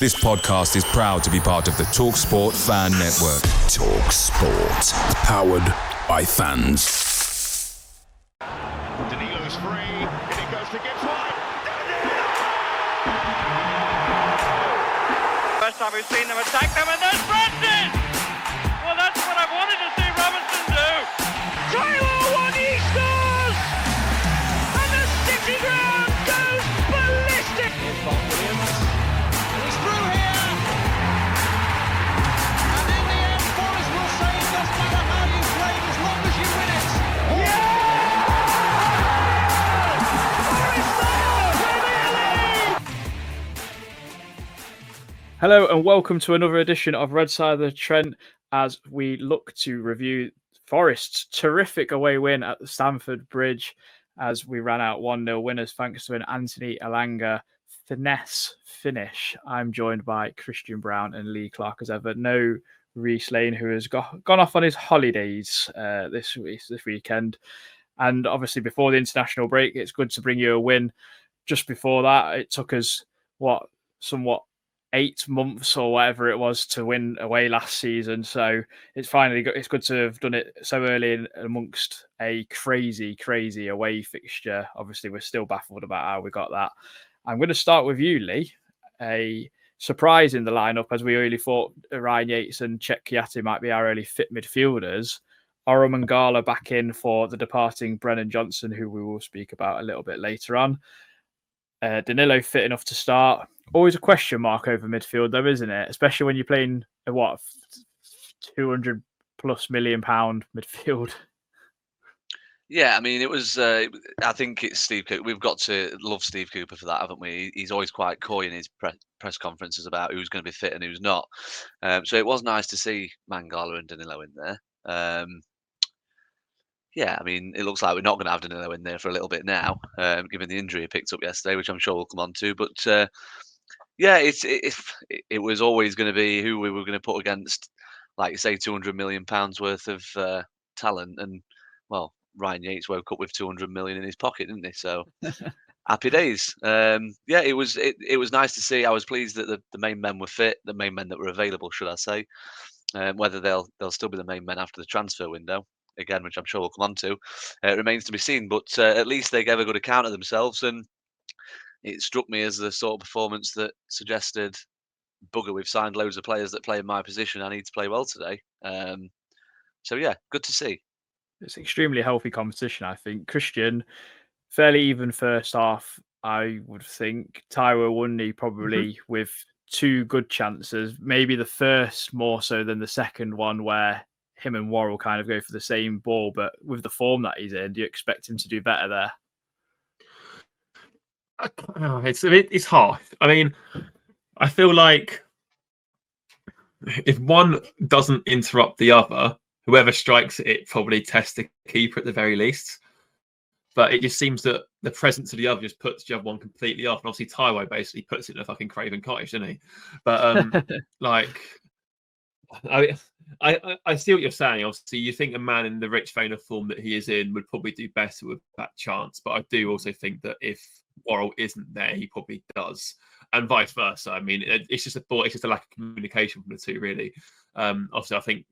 This podcast is proud to be part of the TalkSport Fan Network. TalkSport. Powered by fans. Danilo's free, and it goes to Gibbs wide. First time we've seen them attack them, and there's Brandon! Well, that's what I wanted to see Robinson do. Tyler one, he scores! And the City ground goes ballistic! Here's Bob Williams. He's through here! And in the end, Forrest will say it doesn't matter how you play as long as you win it. Hello and welcome to another edition of Red Side of the Trent as we look to review Forest's terrific away win at the Stamford Bridge as we ran out 1-0 winners thanks to an Anthony Elanga finesse finish. I'm joined by Christian Brown and Lee Clark as ever. No Reece Lane, who has gone off on his holidays this weekend. And obviously before the international break, it's good to bring you a win. Just before that, it took us, somewhat 8 months or whatever it was to win away last season. So it's good to have done it so early amongst a crazy away fixture. Obviously, we're still baffled about how we got that. I'm going to start with you, Lee. A surprise in the lineup, as we really thought Ryan Yates and Chet Kouyaté might be our early fit midfielders. Oro Mangala back in for the departing Brennan Johnson, who we will speak about a little bit later on. Danilo fit enough to start. Always a question mark over midfield, though, isn't it? Especially when you're playing a £200+ million midfield. Yeah, I mean, it was. I think it's Steve Cooper. We've got to love Steve Cooper for that, haven't we? He's always quite coy in his press conferences about who's going to be fit and who's not. So it was nice to see Mangala and Danilo in there. Yeah, I mean, it looks like we're not going to have Danilo in there for a little bit now, given the injury he picked up yesterday, which I'm sure we'll come on to. But yeah, it was always going to be who we were going to put against, like you say, £200 million worth of talent. And, well, Ryan Yates woke up with 200 million in his pocket, didn't he? So happy days. Yeah, it was nice to see. I was pleased that the main men were fit, the main men that were available, should I say. Whether they'll still be the main men after the transfer window, again, which I'm sure we'll come on to, remains to be seen. But at least they gave a good account of themselves, and it struck me as the sort of performance that suggested, bugger, we've signed loads of players that play in my position. I need to play well today. So yeah, good to see. It's extremely healthy competition, I think. Christian, fairly even first half, I would think. Taiwo Wundi probably with 2 good chances. Maybe the first more so than the second one, where him and Worrell kind of go for the same ball. But with the form that he's in, do you expect him to do better there? It's hard. I mean, I feel like if one doesn't interrupt the other, whoever strikes it probably tests the keeper at the very least. But it just seems that the presence of the other just puts the other one completely off. And obviously, Taiwo basically puts it in a fucking Craven Cottage, doesn't he? But I see what you're saying. Obviously, you think a man in the rich vein of form that he is in would probably do better with that chance. But I do also think that if Worrell isn't there, he probably does, and vice versa. I mean, it's just a lack of communication from the two, really. Obviously, I think,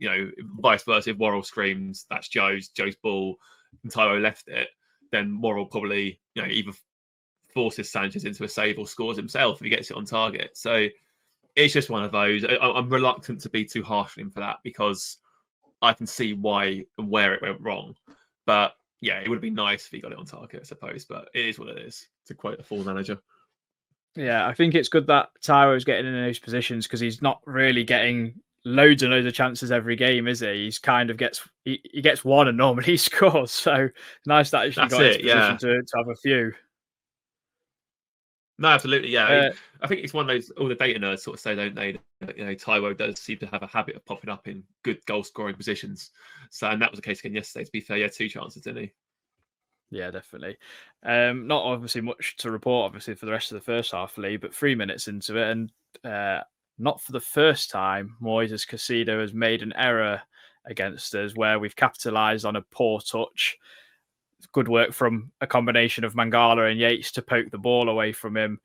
vice versa. If Worrell screams, "That's Joe's ball," and Taiwo left it, then Worrell probably, either forces Sanchez into a save or scores himself if he gets it on target. So it's just one of those. I'm reluctant to be too harsh on him for that, because I can see why and where it went wrong. But yeah, it would have been nice if he got it on target, I suppose. But it is what it is, to quote a full manager. Yeah, I think it's good that Taiwo's getting in those positions, because he's not really getting loads and loads of chances every game, is he? He's kind of he gets one and normally he scores. So nice that he's got his position to have a few. No, absolutely, yeah. I think it's one of those, all the data nerds sort of say, don't they? Taiwo does seem to have a habit of popping up in good goal scoring positions. So, and that was the case again yesterday. To be fair, 2 chances, didn't he? Yeah, definitely. Not obviously much to report, obviously, for the rest of the first half, Lee, but 3 minutes into it, and not for the first time, Moises Caicedo has made an error against us where we've capitalised on a poor touch. Good work from a combination of Mangala and Yates to poke the ball away from him.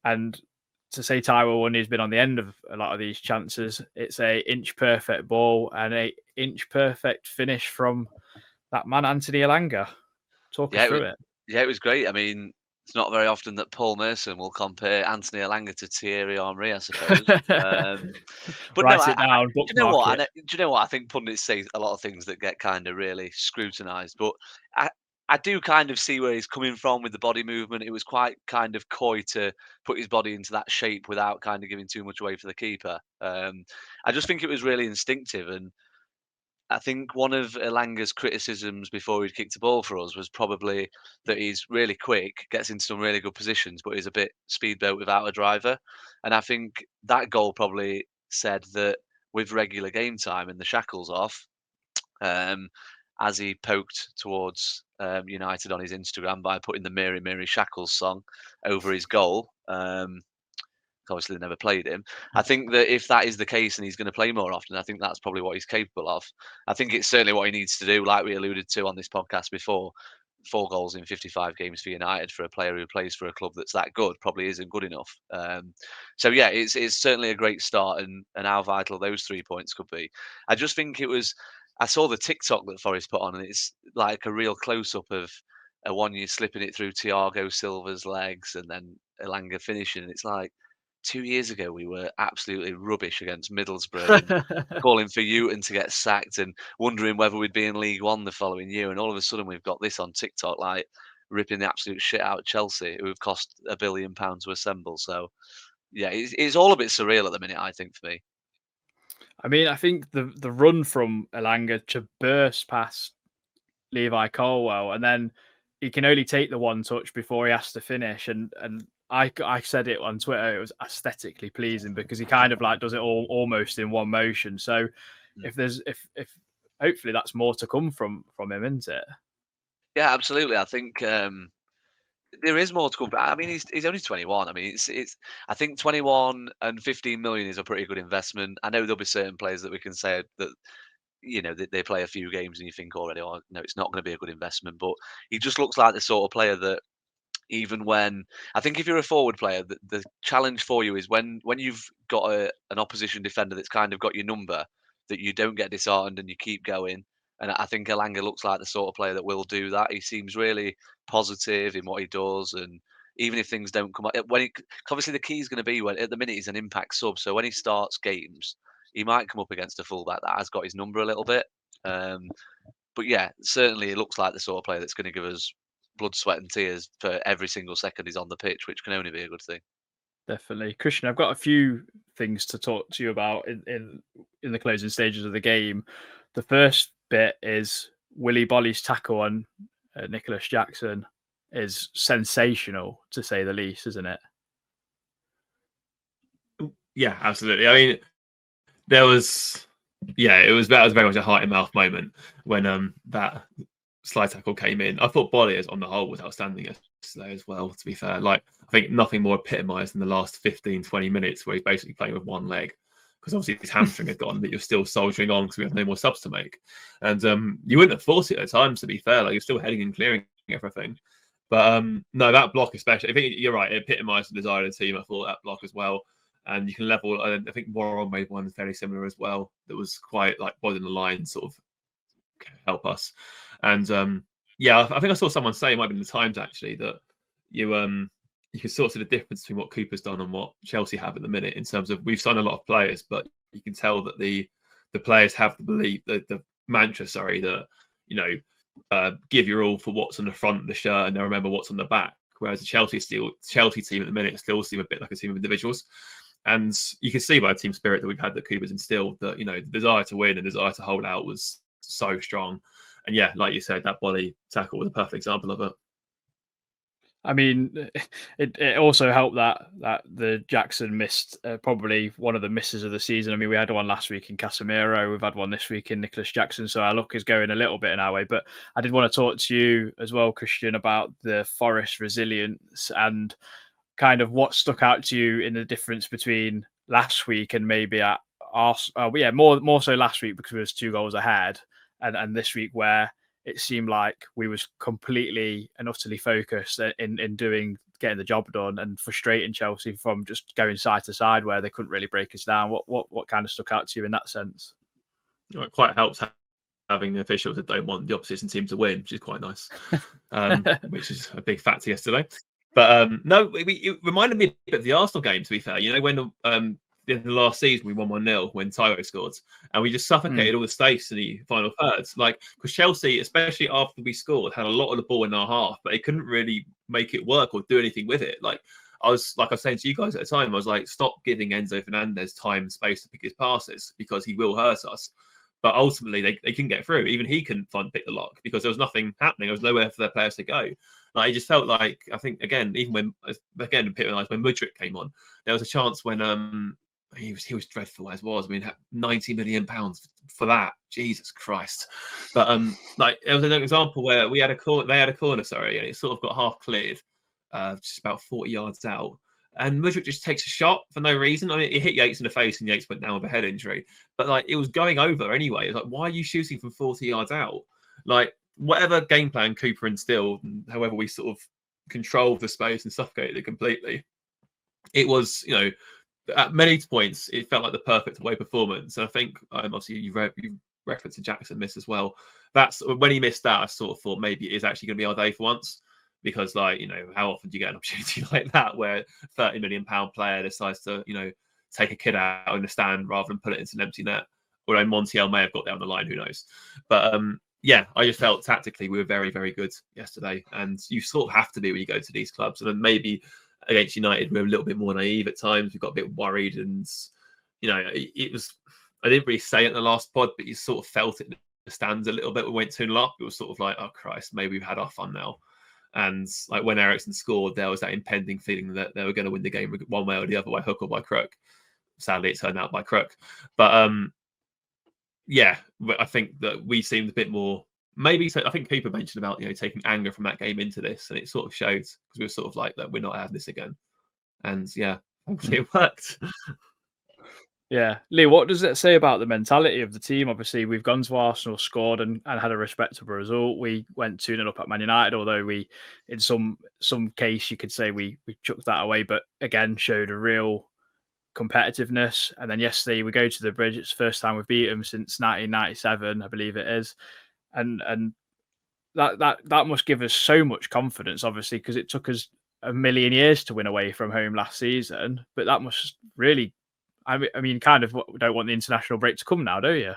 And to say Taiwo Awoniyi's been on the end of a lot of these chances. It's a inch perfect ball and a inch perfect finish from that man, Anthony Elanga. Talk us through it. Yeah, it was great. I mean, it's not very often that Paul Merson will compare Anthony Elanga to Thierry Henry, I suppose. But no, Write it down, do you know bookmark what? it. Do you know what? I think pundits say a lot of things that get kind of really scrutinised, but I do kind of see where he's coming from with the body movement. It was quite kind of coy to put his body into that shape without kind of giving too much away for the keeper. I just think it was really instinctive, and I think one of Elanga's criticisms before he'd kicked the ball for us was probably that he's really quick, gets into some really good positions, but he's a bit speedboat without a driver. And I think that goal probably said that with regular game time and the shackles off, um, as he poked towards United on his Instagram by putting the Mary Mary Shackles song over his goal. Obviously, they never played him. I think that if that is the case and he's going to play more often, I think that's probably what he's capable of. I think it's certainly what he needs to do, like we alluded to on this podcast before. 4 goals in 55 games for United for a player who plays for a club that's that good probably isn't good enough. So yeah, it's certainly a great start, and how vital those 3 points could be. I just think it was. I saw the TikTok that Forest put on, and it's like a real close up of a one year slipping it through Thiago Silva's legs and then Elanga finishing. And it's like 2 years ago we were absolutely rubbish against Middlesbrough and calling for Newton to get sacked and wondering whether we'd be in League One the following year. And all of a sudden we've got this on TikTok, like ripping the absolute shit out of Chelsea, who have cost £1 billion to assemble. So yeah, it's all a bit surreal at the minute, I think, for me. I mean, I think the run from Elanga to burst past Levi Colwell, and then he can only take the one touch before he has to finish. And I said it on Twitter, it was aesthetically pleasing because he kind of like does it all almost in one motion. So if hopefully that's more to come from him, isn't it? Yeah, absolutely. I think there is more to come. But I mean, he's only 21. I mean, it's. I think 21 and 15 million is a pretty good investment. I know there'll be certain players that we can say that they play a few games and you think already, oh no, it's not going to be a good investment. But he just looks like the sort of player that even when I think if you're a forward player, the challenge for you is when you've got an opposition defender that's kind of got your number, that you don't get disheartened and you keep going. And I think Elanga looks like the sort of player that will do that. He seems really positive in what he does, and even if things don't come out, obviously the key is going to be when at the minute he's an impact sub. So when he starts games, he might come up against a fullback that has got his number a little bit. But yeah, certainly it looks like the sort of player that's going to give us blood, sweat, and tears for every single second he's on the pitch, which can only be a good thing. Definitely, Christian. I've got a few things to talk to you about in the closing stages of the game. The first bit is Willy Bolly's tackle on Nicholas Jackson is sensational, to say the least, isn't it? Yeah, absolutely. I mean, that was very much a heart and mouth moment when that slide tackle came in. I thought Bolly on the whole was outstanding yesterday as well, to be fair. Like, I think nothing more epitomised in the last 15, 20 minutes where he's basically playing with one leg. Because obviously his hamstring had gone, but you're still soldiering on because we have no more subs to make. And you wouldn't have forced it at times, to be fair. Like, you're still heading and clearing everything. But no, that block especially, I think you're right, it epitomised the desire of the team. I thought that block as well. And you can level, I think Warren made one fairly similar as well. That was quite like body in the line, sort of help us. And I think I saw someone say, it might be in the Times actually, that you can sort of see the difference between what Cooper's done and what Chelsea have at the minute in terms of we've signed a lot of players, but you can tell that the players have the belief, the mantra, that give your all for what's on the front of the shirt and they'll remember what's on the back. Whereas the Chelsea team at the minute still seem a bit like a team of individuals. And you can see by the team spirit that we've had that Cooper's instilled that, the desire to win and desire to hold out was so strong. And yeah, like you said, that Bolly tackle was a perfect example of it. I mean, it also helped that the Jackson missed probably one of the misses of the season. I mean, we had one last week in Casemiro. We've had one this week in Nicholas Jackson. So our luck is going a little bit in our way. But I did want to talk to you as well, Christian, about the Forest resilience and kind of what stuck out to you in the difference between last week and maybe at Arsenal. More so last week because we was 2 goals ahead, and this week where it seemed like we was completely and utterly focused in doing getting the job done and frustrating Chelsea from just going side to side where they couldn't really break us down. What kind of stuck out to you in that sense? It quite helps having officials that don't want the opposition team to win, which is quite nice, which is a big factor yesterday. But no, it reminded me a bit of the Arsenal game, to be fair. When in the last season we won 1-0 when Tyro scored, and we just suffocated all the space in the final thirds. Because Chelsea, especially after we scored, had a lot of the ball in our half, but they couldn't really make it work or do anything with it. I was saying to you guys at the time, I was like, stop giving Enzo Fernandez time and space to pick his passes because he will hurt us. But ultimately, they couldn't get through. Even he couldn't pick the lock because there was nothing happening. There was nowhere for their players to go. It just felt like, I think, again, even when Mudryk came on, there was a chance when he was dreadful as was. I mean, £90 million for that. Jesus Christ. But it was an example where they had a corner, and it sort of got half cleared, just about 40 yards out. And Mudryk just takes a shot for no reason. I mean, it hit Yates in the face, and Yates went down with a head injury. But it was going over anyway. It's why are you shooting from 40 yards out? Whatever game plan Cooper instilled, and however we sort of controlled the space and suffocated it completely, it was, at many points it felt like the perfect away performance. And I think obviously you referenced the Jackson miss as well. That's when he missed that. I sort of thought maybe it is actually going to be our day for once. Because, how often do you get an opportunity like that where a £30 million player decides to, take a kid out in the stand rather than put it into an empty net? Although Montiel may have got there on the line, who knows? But, I just felt tactically we were very, very good yesterday. And you sort of have to be when you go to these clubs. And then maybe against United, we were a little bit more naive at times. We got a bit worried. And, it was, I didn't really say it in the last pod, but you sort of felt it in the stands a little bit. We went 2-0 up. It was sort of like, oh, Christ, maybe we've had our fun now. And when Eriksen scored, there was that impending feeling that they were going to win the game one way or the other, by hook or by crook. Sadly, it turned out by crook. But I think that we seemed a bit more. Maybe I think people mentioned about taking anger from that game into this, and it sort of showed because we were sort of like that we're not having this again. And hopefully it worked. Yeah. Lee, what does it say about the mentality of the team? Obviously, we've gone to Arsenal, scored and had a respectable result. We went 2-0 up at Man United, although we, in some case, you could say we chucked that away, but again, showed a real competitiveness. And then yesterday, we go to the Bridge. It's the first time we've beat them since 1997, I believe it is. And that must give us so much confidence, obviously, because it took us a million years to win away from home last season. But that must really... I mean, kind of don't want the international break to come now, do you?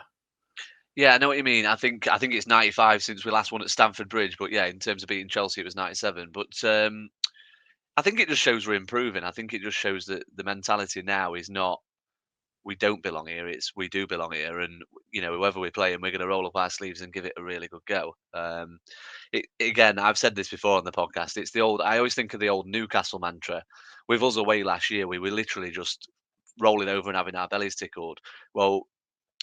Yeah, I know what you mean. I think it's 95 since we last won at Stamford Bridge, but in terms of beating Chelsea, it was 97. But I think it just shows we're improving. I think it just shows that the mentality now is not we don't belong here; it's we do belong here, and whoever we're playing, we're going to roll up our sleeves and give it a really good go. Again, I've said this before on the podcast. It's the old. I always think of the old Newcastle mantra. With us away last year, we were literally just rolling over and having our bellies tickled. Well,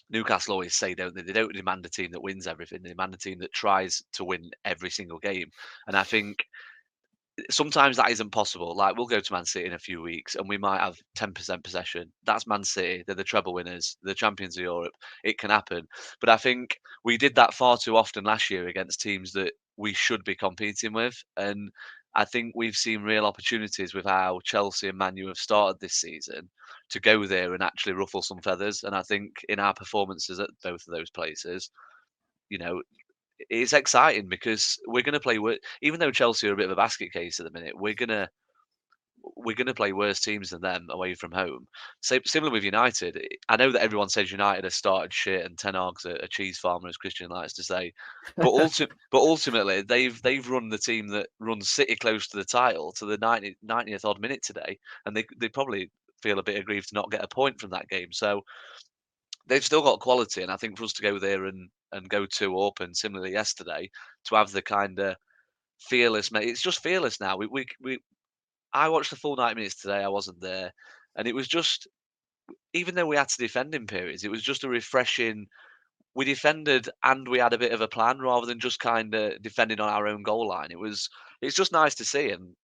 Newcastle always say, don't they? They don't demand a team that wins everything. They demand a team that tries to win every single game. And I think sometimes that isn't possible. We'll go to Man City in a few weeks and we might have 10% possession. That's Man City. They're the treble winners. They're the champions of Europe. It can happen. But I think we did that far too often last year against teams that we should be competing with. And I think we've seen real opportunities with how Chelsea and Man U have started this season to go there and actually ruffle some feathers. And I think in our performances at both of those places, it's exciting because we're going to play. Even though Chelsea are a bit of a basket case at the minute, we're gonna play worse teams than them away from home. Similar with United. I know that everyone says United have started shit and Ten Hag's a cheese farmer, as Christian likes to say. But ultimately, they've run the team that runs City close to the title to the 90th odd minute today, and they probably feel a bit aggrieved to not get a point from that game. So they've still got quality, and I think for us to go there and go 2 up, and similarly yesterday to have the kind of fearless, mate. It's just fearless now. I watched the full 90 minutes today. I wasn't there, and it was just, even though we had to defend in periods, it was just a refreshing. We defended and we had a bit of a plan rather than just kind of defending on our own goal line. It's just nice to see, and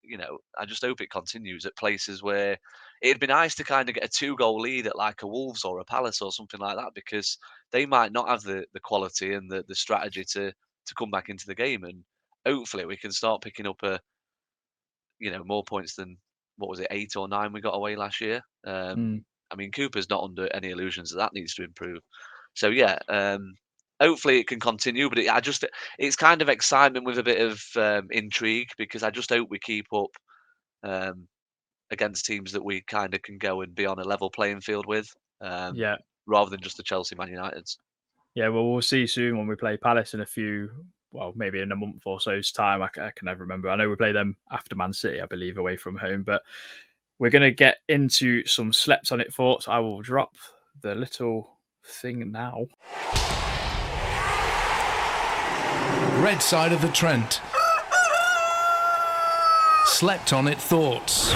I just hope it continues at places where it'd be nice to kind of get a 2-goal lead at like a Wolves or a Palace or something like that, because they might not have the quality and the strategy to come back into the game, and hopefully we can start picking up more points than, what was it, 8 or 9 we got away last year. I mean, Cooper's not under any illusions that needs to improve. So yeah, hopefully it can continue. But it's kind of excitement with a bit of intrigue, because I just hope we keep up against teams that we kind of can go and be on a level playing field with, Yeah. rather than just the Chelsea, Man Uniteds. Yeah, well, we'll see soon when we play Palace in maybe in a month or so's time. I can never remember. I know we play them after Man City, I believe, away from home. But we're going to get into some slept on it thoughts. I will drop the little thing now. Red side of the Trent. Slept on it thoughts.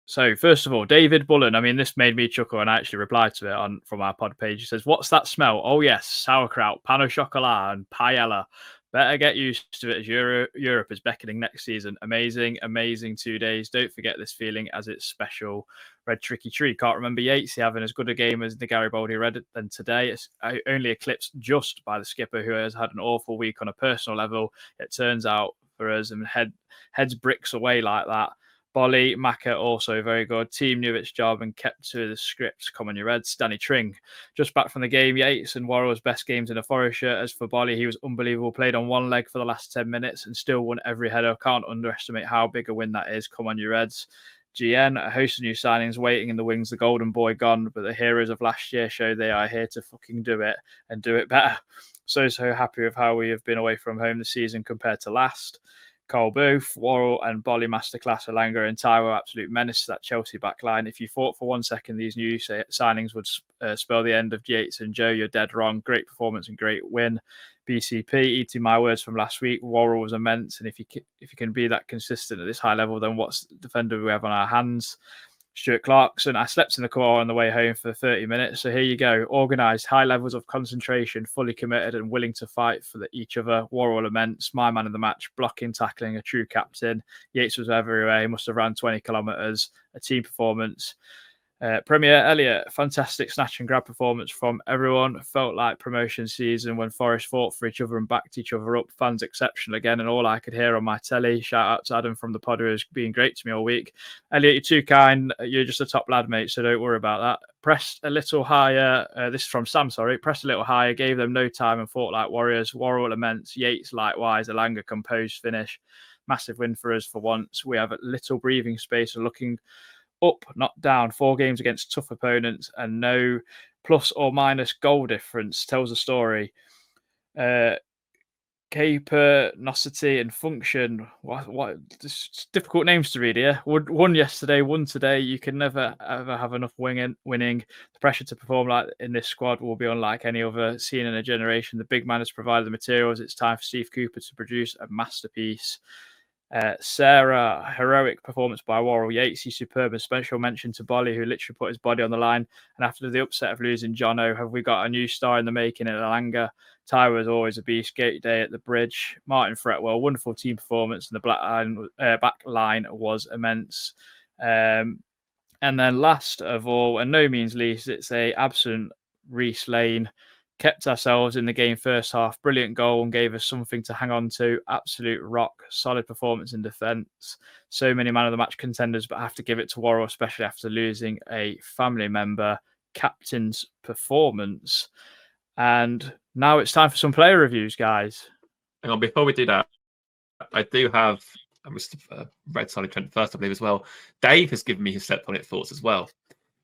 So, first of all, David Bullen. I mean, this made me chuckle, and I actually replied to it from our pod page. He says, "What's that smell? Oh, yes, sauerkraut, pan au chocolat, and paella. Better get used to it as Europe is beckoning next season. Amazing, amazing 2 days. Don't forget this feeling as it's special. Red Tricky Tree. Can't remember Yates having as good a game as the Garibaldi Red than today. It's only eclipsed just by the skipper, who has had an awful week on a personal level. It turns out for us, and heads bricks away like that. Bolly, Maka also very good. Team knew its job and kept to the script. Come on, your Reds. Danny Tring, just back from the game. Yates and Worrell's best games in a Forest shirt. As for Bolly, he was unbelievable. Played on one leg for the last 10 minutes and still won every header. Can't underestimate how big a win that is. Come on, your Reds. GN, a host of new signings waiting in the wings. The golden boy gone, but the heroes of last year show they are here to fucking do it and do it better. So happy with how we have been away from home this season compared to last. Cole Booth, Worrell and Bolly masterclass. Elanga and Taiwo absolute menace to that Chelsea backline. If you thought for 1 second these new signings would spell the end of Yates and Joe, you're dead wrong. Great performance and great win. BCP, eating my words from last week, Worrell was immense, and if you can be that consistent at this high level, then what's the defender we have on our hands? Stuart Clarkson, I slept in the car on the way home for 30 minutes. So here you go. Organised, high levels of concentration, fully committed and willing to fight for each other. Worrell immense, my man of the match, blocking, tackling, a true captain. Yates was everywhere. He must have ran 20 kilometres, a team performance. Premier Elliott, fantastic snatch and grab performance from everyone. Felt like promotion season when Forest fought for each other and backed each other up. Fans exceptional again, and all I could hear on my telly. Shout out to Adam from the pod, who has been great to me all week. Elliott, you're too kind. You're just a top lad, mate, so don't worry about that. Pressed a little higher. This is from Sam, sorry. Pressed a little higher, gave them no time and fought like warriors. Worrell immense. Yates likewise. Elanga composed finish. Massive win for us for once. We have a little breathing space and looking up, not down. 4 games against tough opponents and no plus or minus goal difference. Tells a story. Capernosity and function. What difficult names to read here. Won yesterday, won today. You can never ever have enough winning. The pressure to perform like in this squad will be unlike any other seen in a generation. The big man has provided the materials. It's time for Steve Cooper to produce a masterpiece. Sarah, heroic performance by Worrell. Yatesy, superb, and special mention to Bolly, who literally put his body on the line. And after the upset of losing Jono, have we got a new star in the making in Elanga? Taiwo is always a beast. Gate day at the bridge. Martin Fretwell, wonderful team performance, and the back line was immense. And then last of all, and no means least, it's a absent Reece Lane. Kept ourselves in the game first half. Brilliant goal and gave us something to hang on to. Absolute rock. Solid performance in defence. So many man of the match contenders, but I have to give it to Worrell, especially after losing a family member. Captain's performance. And now it's time for some player reviews, guys. Hang on, before we do that, I do have Red Solid Trent first, I believe, as well. Dave has given me his slept on it thoughts as well.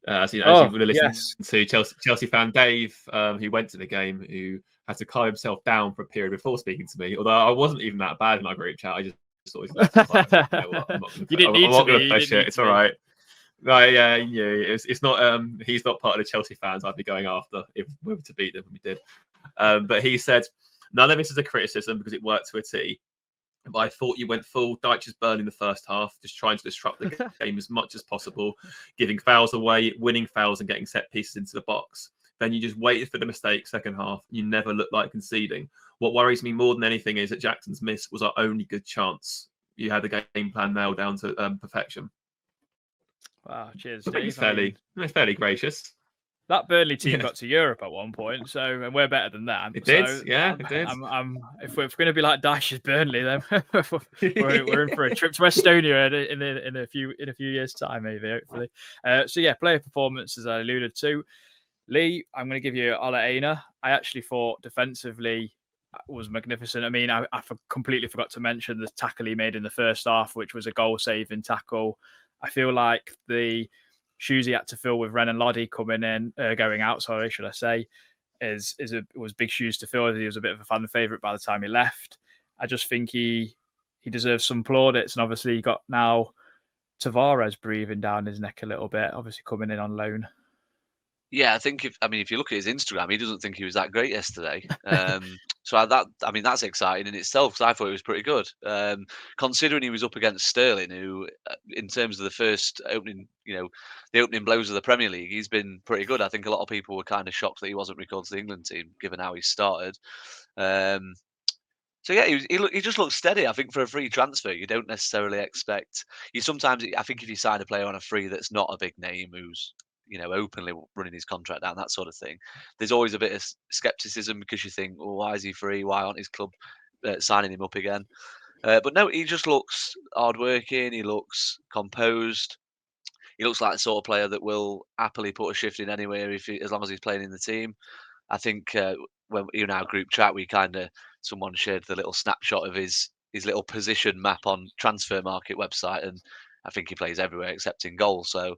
As you would have listened to Chelsea fan Dave, who went to the game, who had to calm himself down for a period before speaking to me. Although I wasn't even that bad in our group chat, I just thought I'm not going to push it. It's all right. No, yeah, it's not. He's not part of the Chelsea fans I'd be going after if we were to beat them. We did, but he said none of this is a criticism because it worked to a T. But I thought you went full Dyche's burn in the first half, just trying to disrupt the game as much as possible, giving fouls away, winning fouls and getting set pieces into the box. Then you just waited for the mistake second half. You never looked like conceding. What worries me more than anything is that Jackson's miss was our only good chance. You had the game plan nailed down to perfection. Wow, cheers. I think he's fairly gracious. That Burnley team Yeah. got to Europe at one point, and we're better than them. It So did, yeah, it did. if we're going to be like Dyche's Burnley, then we're in for a trip to Estonia in a few years' time, maybe, hopefully. So yeah, player performance, as I alluded to. Lee, I'm going to give you Ola Aina. I actually thought defensively was magnificent. I mean, I completely forgot to mention the tackle he made in the first half, which was a goal-saving tackle. I feel like the shoes he had to fill with Renan Lodi going out, sorry, should I say, was big shoes to fill. He was a bit of a fan favourite by the time he left. I just think he deserves some plaudits, and obviously you got now Tavares breathing down his neck a little bit, obviously coming in on loan. Yeah, I think if you look at his Instagram, he doesn't think he was that great yesterday. So that's exciting in itself, because I thought he was pretty good. Considering he was up against Sterling, who, in terms of the first opening, the opening blows of the Premier League, he's been pretty good. I think a lot of people were kind of shocked that he wasn't recalled to the England team, given how he started. So yeah, he just looks steady. I think for a free transfer, you don't necessarily expect. I think if you sign a player on a free that's not a big name, who's openly running his contract down, that sort of thing, there's always a bit of skepticism, because you think, well, why is he free? Why aren't his club signing him up again? But no, he just looks hardworking. He looks composed. He looks like the sort of player that will happily put a shift in anywhere as long as he's playing in the team. I think when in our group chat, someone shared the little snapshot of his little position map on Transfer Market website, and I think he plays everywhere except in goal. So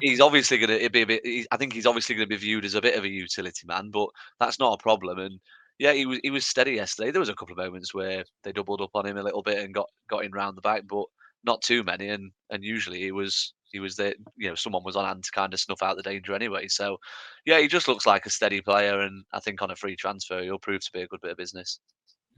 he's obviously going to be a bit. I think he's obviously going to be viewed as a bit of a utility man, but that's not a problem. And yeah, he was steady yesterday. There was a couple of moments where they doubled up on him a little bit and got in round the back, but not too many. And usually he was there. Someone was on hand to kind of snuff out the danger anyway. So yeah, he just looks like a steady player, and I think on a free transfer, he'll prove to be a good bit of business.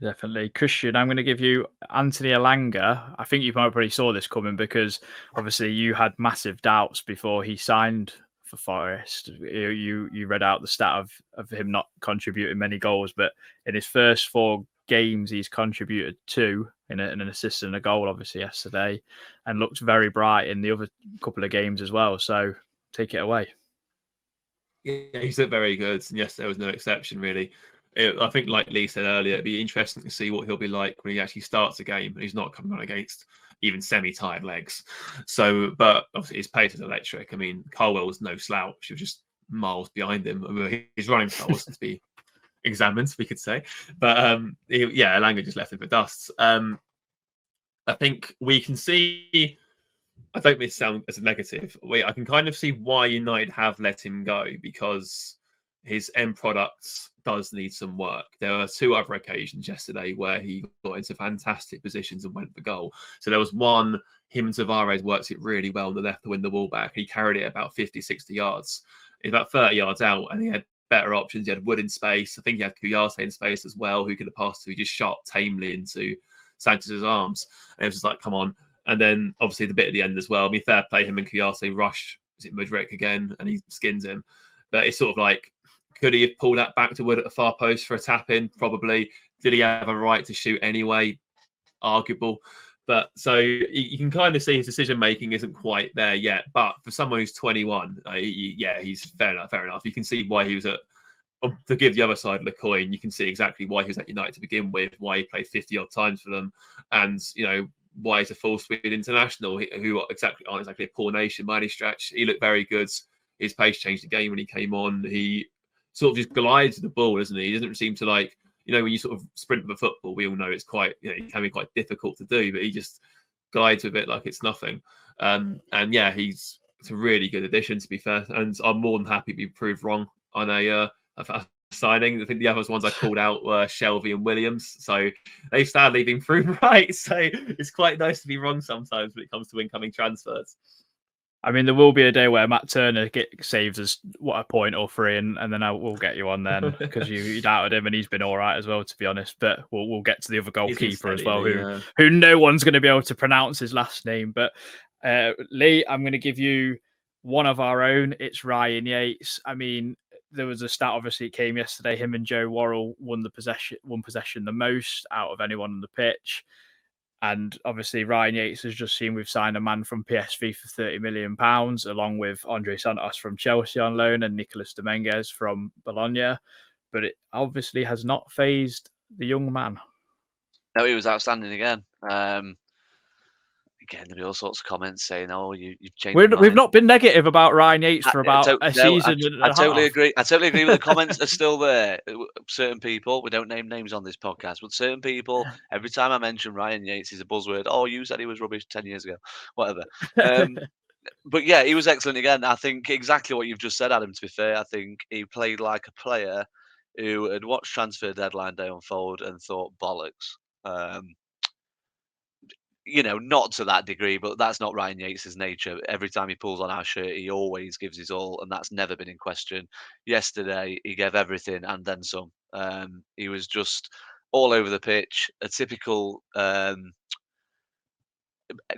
Definitely. Christian, I'm going to give you Anthony Elanga. I think you probably saw this coming, because obviously you had massive doubts before he signed for Forest. You read out the stat of him not contributing many goals, but in his first 4 games, he's contributed 2 in an assist and a goal, obviously, yesterday, and looked very bright in the other couple of games as well. So take it away. Yeah, he's looked very good. And yes, there was no exception, really. I think, like Lee said earlier, it'd be interesting to see what he'll be like when he actually starts a game and he's not coming on against even semi-tired legs. So, but obviously his pace is electric. I mean, Carwell was no slouch. He was just miles behind him. I mean, his running style wasn't to be examined, we could say. But Elanga just left him for dust. I think we can see. I don't mean to sound as a negative. I can kind of see why United have let him go, because his end product does need some work. There were 2 other occasions yesterday where he got into fantastic positions and went for goal. So there was one, him and Tavares worked it really well on the left to win the ball back. He carried it about 50, 60 yards. He's about 30 yards out, and he had better options. He had Wood in space. I think he had Kouyaté in space as well, who could have passed to. He just shot tamely into Sanchez's arms. And it was just like, come on. And then obviously the bit at the end as well. I mean, fair play, him and Kouyaté rush. Is it Mudryk again? And he skins him. But it's sort of like, could he have pulled that back to Wood at the far post for a tap in? Probably. Did he have a right to shoot anyway? Arguable. But so you can kind of see his decision making isn't quite there yet. But for someone who's 21, he's fair enough. You can see why he was to give the other side of the coin. You can see exactly why he was at United to begin with, why he played 50 odd times for them, and why he's a full speed international who aren't exactly a poor nation by any stretch. He looked very good. His pace changed the game when he came on. He sort of just glides the ball, doesn't he? He doesn't seem to like, when you sort of sprint with a football, we all know it's quite, it can be quite difficult to do, but he just glides with it like it's nothing. And yeah, he's a really good addition, to be fair. And I'm more than happy to be proved wrong on a signing. I think the other ones I called out were Shelby and Williams. So they've sadly been proved right. So it's quite nice to be wrong sometimes when it comes to incoming transfers. I mean, there will be a day where Matt Turner saves us a point or 3, and then we'll get you on then, because you doubted him and he's been all right as well, to be honest. But we'll get to the other goalkeeper as well, who no one's going to be able to pronounce his last name. But Lee, I'm going to give you one of our own. It's Ryan Yates. I mean, there was a stat, obviously, it came yesterday. Him and Joe Worrell won possession the most out of anyone on the pitch. And obviously, Ryan Yates has just seen we've signed a man from PSV for £30 million, along with Andre Santos from Chelsea on loan and Nicolas Dominguez from Bologna. But it obviously has not phased the young man. No, he was outstanding again. Again, there'll be all sorts of comments saying, "Oh, you've changed your mind." We've not been negative about Ryan Yates for about a season and a I totally half. agree. I totally agree with the comments are still there. Certain people, we don't name names on this podcast, but certain people, every time I mention Ryan Yates is a buzzword. Oh, you said he was rubbish 10 years ago, whatever. But yeah, he was excellent again. I think exactly what you've just said, Adam. To be fair, I think he played like a player who had watched transfer deadline day unfold and thought bollocks. Not to that degree, but that's not Ryan Yates' nature. Every time he pulls on our shirt, he always gives his all, and that's never been in question. Yesterday, he gave everything and then some. He was just all over the pitch, a typical covering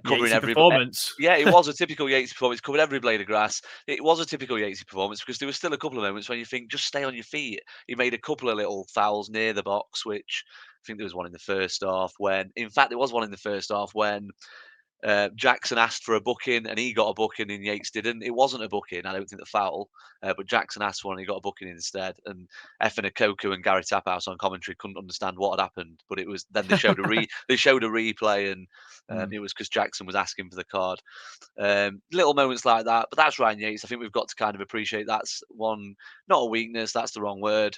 Yatesy every. performance. Yeah, it was a typical Yates performance. Covered every blade of grass. It was a typical Yatesy performance because there were still a couple of moments when you think, just stay on your feet. He made a couple of little fouls near the box, which I think there was one in the first half when, in fact, there was one in the first half when Jackson asked for a booking and he got a booking and Yates didn't. It wasn't a booking, I don't think, the foul, but Jackson asked for one and he got a booking instead. And Effin Okoku and Gary Taphouse on commentary couldn't understand what had happened, but it was then they showed a replay and it was because Jackson was asking for the card. Little moments like that, but that's Ryan Yates. I think we've got to kind of appreciate that's one, not a weakness, that's the wrong word.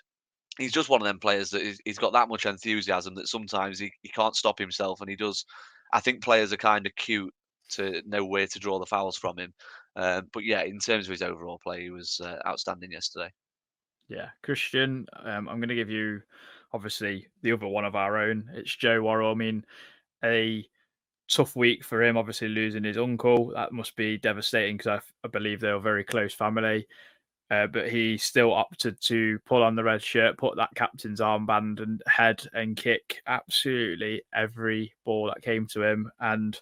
He's just one of them players that he's got that much enthusiasm that sometimes he can't stop himself, and he does. I think players are kind of cute to know where to draw the fouls from him. But yeah, in terms of his overall play, he was outstanding yesterday. Yeah, Christian, I'm going to give you, obviously, the other one of our own. It's Joe Worrell. I mean, a tough week for him, obviously losing his uncle. That must be devastating because I believe they were very close family. But he still opted to pull on the red shirt, put that captain's armband and head and kick absolutely every ball that came to him. And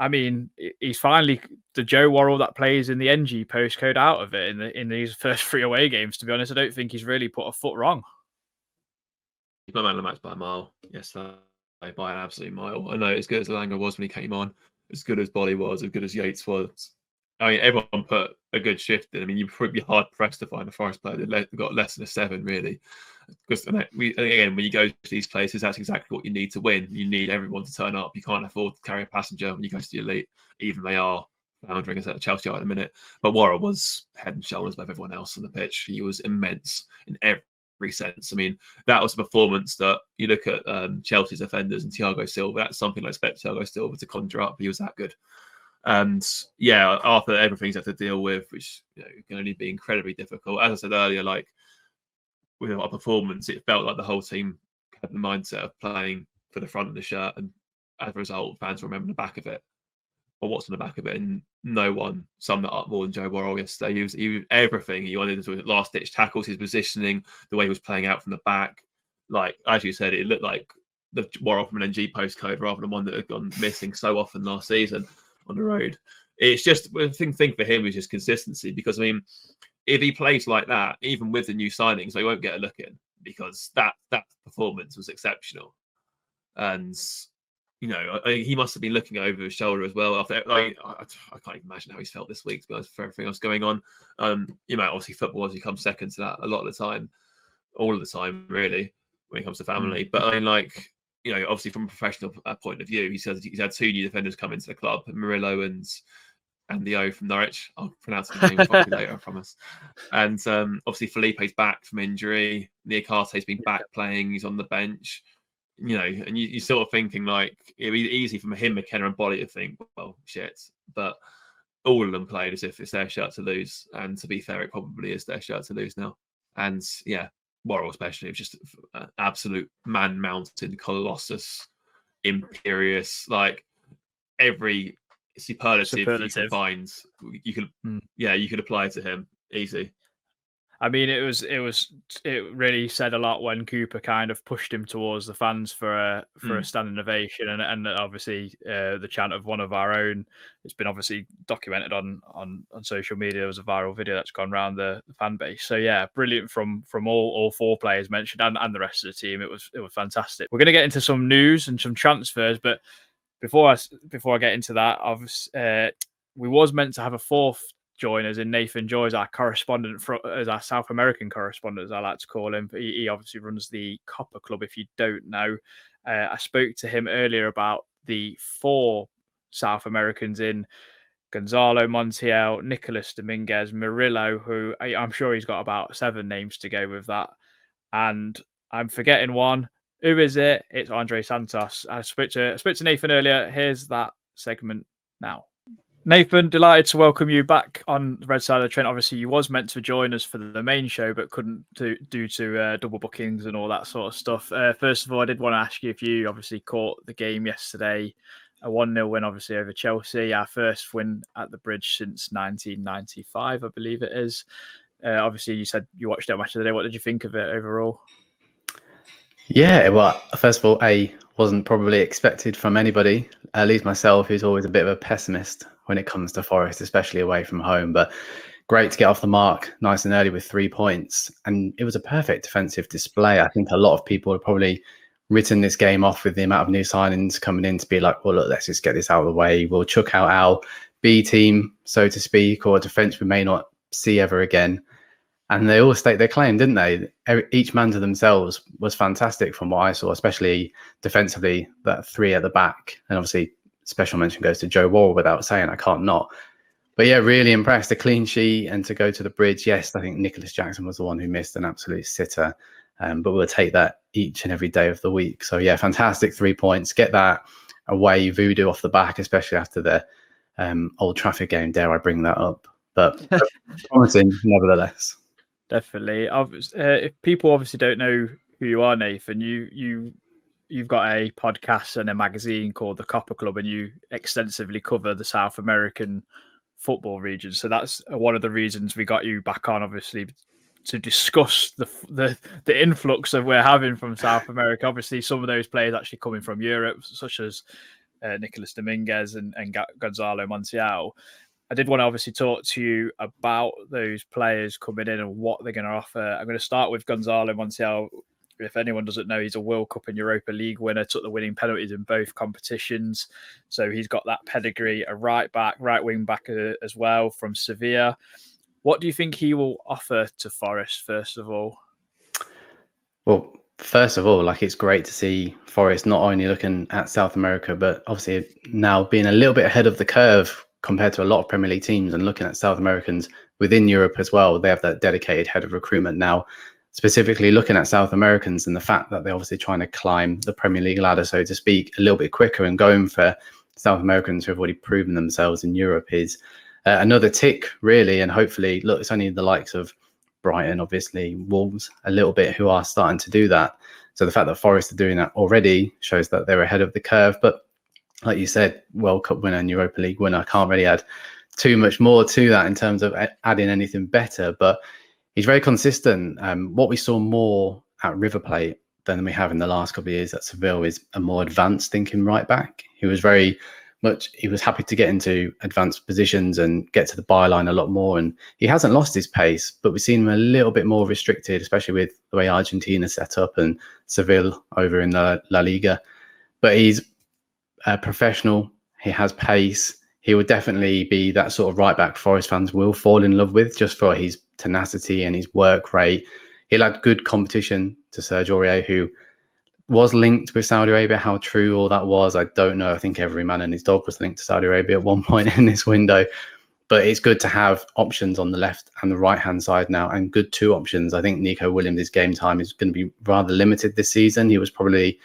I mean, he's finally the Joe Worrell that plays in the NG postcode out of it in these first 3 away games. To be honest, I don't think he's really put a foot wrong. He's my man of the match by a mile. Yes, by an absolute mile. I know as good as Elanga was when he came on, as good as Bolly was, as good as Yates was. I mean, everyone put a good shift in. I mean, you'd probably be hard pressed to find a Forest player that got less than a 7, really. Because again, when you go to these places, that's exactly what you need to win. You need everyone to turn up. You can't afford to carry a passenger when you go to the elite, even they are floundering at Chelsea at the minute. But Worrell was head and shoulders above everyone else on the pitch. He was immense in every sense. I mean, that was a performance that you look at Chelsea's defenders and Thiago Silva. That's something I expect Thiago Silva to conjure up. He was that good. And yeah, after everything's had to deal with, which can only be incredibly difficult. As I said earlier, like with our performance, it felt like the whole team had the mindset of playing for the front of the shirt, and as a result, fans remember the back of it. Or what's on the back of it, and no one summed it up more than Joe Worrell yesterday. He was everything. He wanted to do last-ditch tackles, his positioning, the way he was playing out from the back. Like as you said, it looked like the Worrell from an NG postcode rather than one that had gone missing so often last season on the road. It's just the thing for him is just consistency, because I mean, if he plays like that, even with the new signings, they won't get a look in, because that performance was exceptional. And he must have been looking over his shoulder as well. After I can't even imagine how he's felt this week, to be honest, for everything else going on. Obviously football has come second to that a lot of the time, all of the time, really, when it comes to family. But I mean, obviously from a professional point of view, he says he's had 2 new defenders come into the club, Murillo and the O from Norwich. I'll pronounce his name properly later, I promise. And obviously Felipe's back from injury. Niakate's been back playing. He's on the bench. And you're sort of thinking like it'd be easy for him, McKenna, and Bolly to think, well, shit. But all of them played as if it's their shirt to lose. And to be fair, it probably is their shirt to lose now. And yeah, Worrell especially, was just an absolute man-mountain colossus, imperious, like every superlative you can find, you could apply to him easy. I mean, it really said a lot when Cooper kind of pushed him towards the fans for a standing ovation, and obviously the chant of one of our own. It's been obviously documented on social media. There was a viral video that's gone around the fan base. So yeah, brilliant from all four players mentioned and the rest of the team. It was fantastic. We're going to get into some news and some transfers, but before I get into that, we was meant to have a fourth join us in Nathan Joy as our correspondent, as our South American correspondent, as I like to call him. He obviously runs the Copper Club, if you don't know. I spoke to him earlier about the 4 South Americans in Gonzalo Montiel, Nicolas Dominguez, Murillo, who I'm sure he's got about 7 names to go with that. And I'm forgetting one. Who is it? It's Andre Santos. I spoke to Nathan earlier. Here's that segment now. Nathan, delighted to welcome you back on the Red Side of the Trent. Obviously, you was meant to join us for the main show, but couldn't due to double bookings and all that sort of stuff. First of all, I did want to ask you if you obviously caught the game yesterday, a 1-0 win, obviously, over Chelsea, our first win at the Bridge since 1995, I believe it is. Obviously, you said you watched that match of the day. What did you think of it overall? Yeah, well, first of all, wasn't probably expected from anybody, at least myself, who's always a bit of a pessimist when it comes to Forest, especially away from home. But great to get off the mark nice and early with 3 points. And it was a perfect defensive display. I think a lot of people have probably written this game off with the amount of new signings coming in to be like, well, look, let's just get this out of the way. We'll chuck out our B team, so to speak, or defence we may not see ever again. And they all state their claim, didn't they? Each man to themselves was fantastic from what I saw, especially defensively, that 3 at the back. And obviously, special mention goes to Joe Worrell without saying, I can't not. But yeah, really impressed. A clean sheet and to go to the Bridge. Yes, I think Nicholas Jackson was the one who missed an absolute sitter. But we'll take that each and every day of the week. So yeah, fantastic 3 points. Get that away voodoo off the back, especially after the Old Trafford game. Dare I bring that up? But promising nevertheless. Definitely. If people obviously don't know who you are, Nathan, you've got a podcast and a magazine called The Copper Club, and you extensively cover the South American football region. So that's one of the reasons we got you back on, obviously, to discuss the influx that we're having from South America. Obviously, some of those players actually coming from Europe, such as Nicolas Dominguez and Gonzalo Montiel. I did want to obviously talk to you about those players coming in and what they're going to offer. I'm going to start with Gonzalo Montiel. If anyone doesn't know, he's a World Cup and Europa League winner, took the winning penalties in both competitions. So he's got that pedigree, a right wing back as well from Sevilla. What do you think he will offer to Forest, first of all? Well, first of all, it's great to see Forest not only looking at South America, but obviously now being a little bit ahead of the curve compared to a lot of Premier League teams and looking at South Americans within Europe as well. They have that dedicated head of recruitment now, specifically looking at South Americans and the fact that they're obviously trying to climb the Premier League ladder, so to speak, a little bit quicker, and going for South Americans who have already proven themselves in Europe is another tick, really. And hopefully, look, it's only the likes of Brighton, obviously, Wolves a little bit, who are starting to do that. So the fact that Forest are doing that already shows that they're ahead of the curve. But like you said, World Cup winner and Europa League winner. I can't really add too much more to that in terms of adding anything better, but he's very consistent. What we saw more at River Plate than we have in the last couple of years at Seville is a more advanced thinking right back. He was happy to get into advanced positions and get to the byline a lot more. And he hasn't lost his pace, but we've seen him a little bit more restricted, especially with the way Argentina set up and Seville over in La Liga. But he's professional. He has pace. He would definitely be that sort of right back Forest fans will fall in love with, just for his tenacity and his work rate. He'll add good competition to Serge Aurier, who was linked with Saudi Arabia. How true all that was, I don't know. I think every man and his dog was linked to Saudi Arabia at one point in this window. But it's good to have options on the left and the right hand side now, and good 2 options. I think Nico Williams' game time is going to be rather limited this season. He was probably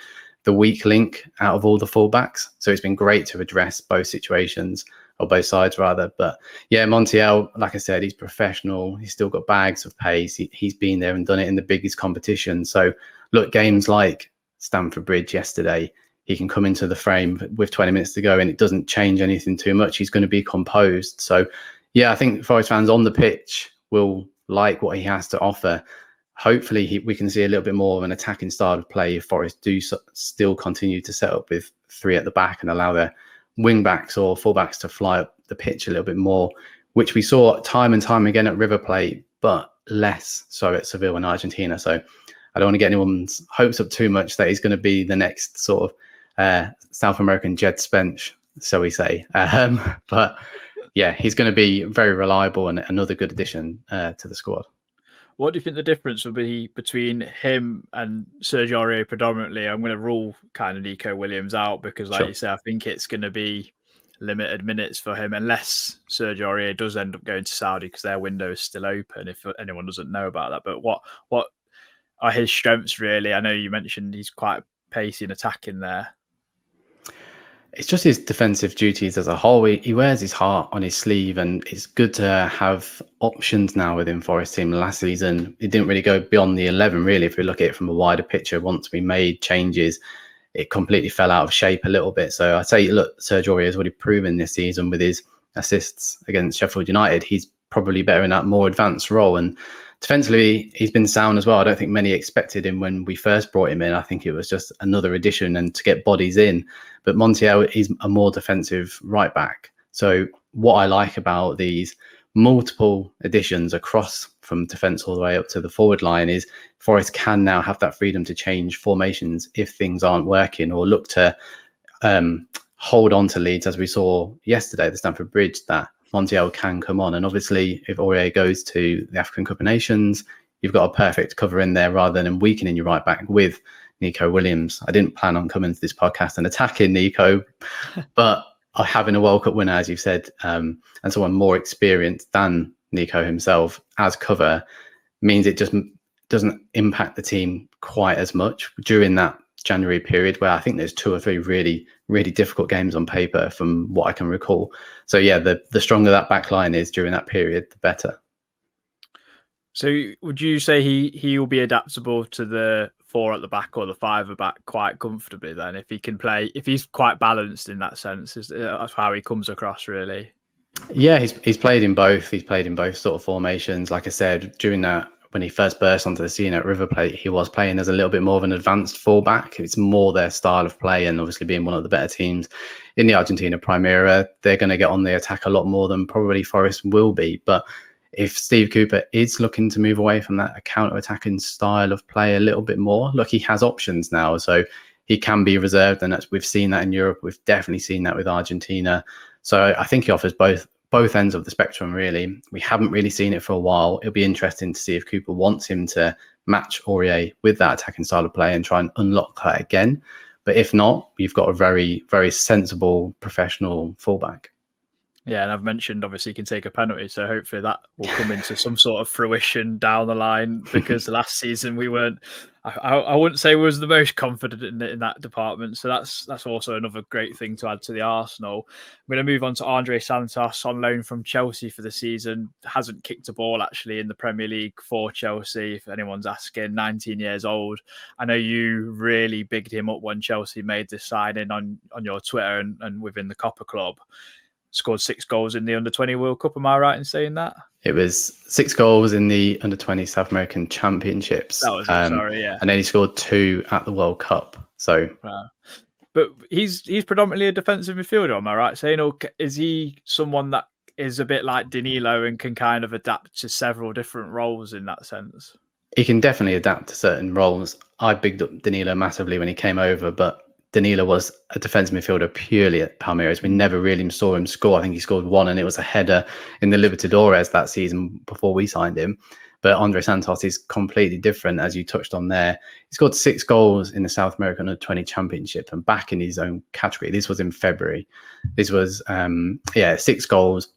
the weak link out of all the fullbacks. So it's been great to address both situations, or both sides rather. But yeah, Montiel, like I said, he's professional. He's still got bags of pace. He's been there and done it in the biggest competition. So look, games like Stamford Bridge yesterday, he can come into the frame with 20 minutes to go and it doesn't change anything too much. He's going to be composed. So yeah, I think Forest fans on the pitch will like what he has to offer. Hopefully we can see a little bit more of an attacking style of play if Forest do still continue to set up with 3 at the back and allow their wing backs or fullbacks to fly up the pitch a little bit more, which we saw time and time again at River Plate, but less so at Seville and Argentina. So I don't want to get anyone's hopes up too much that he's going to be the next sort of South American Jed Spence, so we say. But yeah, he's going to be very reliable and another good addition to the squad. What do you think the difference will be between him and Sergio Aurier predominantly? I'm going to rule kind of Nico Williams out because, like you say, I think it's going to be limited minutes for him unless Sergio Aurier does end up going to Saudi because their window is still open, if anyone doesn't know about that. But what are his strengths, really? I know you mentioned he's quite pacey and attacking there. It's just his defensive duties as a whole. He wears his heart on his sleeve, and it's good to have options now within Forest team. Last season, it didn't really go beyond the 11, really. If we look at it from a wider picture, once we made changes, it completely fell out of shape a little bit. So I'd say, look, Sergio Aurier has already proven this season with his assists against Sheffield United. He's probably better in that more advanced role. And defensively, he's been sound as well. I don't think many expected him when we first brought him in. I think it was just another addition and to get bodies in. But Montiel is a more defensive right back. So what I like about these multiple additions across from defence all the way up to the forward line is Forest can now have that freedom to change formations if things aren't working, or look to hold on to leads, as we saw yesterday at the Stamford Bridge, that Montiel can come on. And obviously, if Aurier goes to the African Cup of Nations, you've got a perfect cover in there rather than weakening your right back with Nico Williams. I didn't plan on coming to this podcast and attacking Nico, but having a World Cup winner, as you've said, and someone more experienced than Nico himself as cover means it just doesn't impact the team quite as much during that January period, where I think there's 2 or 3 really, really difficult games on paper from what I can recall. So yeah, the stronger that back line is during that period, the better. So would you say he will be adaptable to the 4 at the back or the 5 at the back quite comfortably then, if he can play, if he's quite balanced in that sense? That's how he comes across, really. Yeah, he's played in both. He's played in both sort of formations. Like I said, during that, when he first burst onto the scene at River Plate, he was playing as a little bit more of an advanced fullback. It's more their style of play, and obviously being one of the better teams in the Argentina Primera, they're going to get on the attack a lot more than probably Forest will be. But if Steve Cooper is looking to move away from that counter-attacking style of play a little bit more, look, he has options now, so he can be reserved, and we've seen that in Europe. We've definitely seen that with Argentina. So I think he offers both ends of the spectrum, really. We haven't really seen it for a while. It'll be interesting to see if Cooper wants him to match Aurier with that attacking style of play and try and unlock that again. But if not, you've got a very, very sensible professional fullback. Yeah, and I've mentioned obviously he can take a penalty, so hopefully that will come into some sort of fruition down the line, because last season we weren't, I wouldn't say we was the most confident in that department. So that's also another great thing to add to the Arsenal. I'm going to move on to Andre Santos, on loan from Chelsea for the season. Hasn't kicked a ball actually in the Premier League for Chelsea, if anyone's asking. 19 years old. I know you really bigged him up when Chelsea made this signing on your Twitter and within the Copper Club. Scored 6 goals in the Under-20 World Cup. Am I right in saying that? It was 6 goals in the Under-20 South American Championships. That was it, sorry, yeah. And then he scored 2 at the World Cup. So, but he's predominantly a defensive midfielder, am I right saying? Or is he someone that is a bit like Danilo and can kind of adapt to several different roles in that sense? He can definitely adapt to certain roles. I bigged up Danilo massively when he came over, but Danilo was a defensive midfielder purely at Palmeiras. We never really saw him score. I think he scored 1, and it was a header in the Libertadores that season before we signed him. But Andre Santos is completely different, as you touched on there. He scored 6 goals in the South American Under-20 Championship and back in his own category. This was in February. This was, 6 goals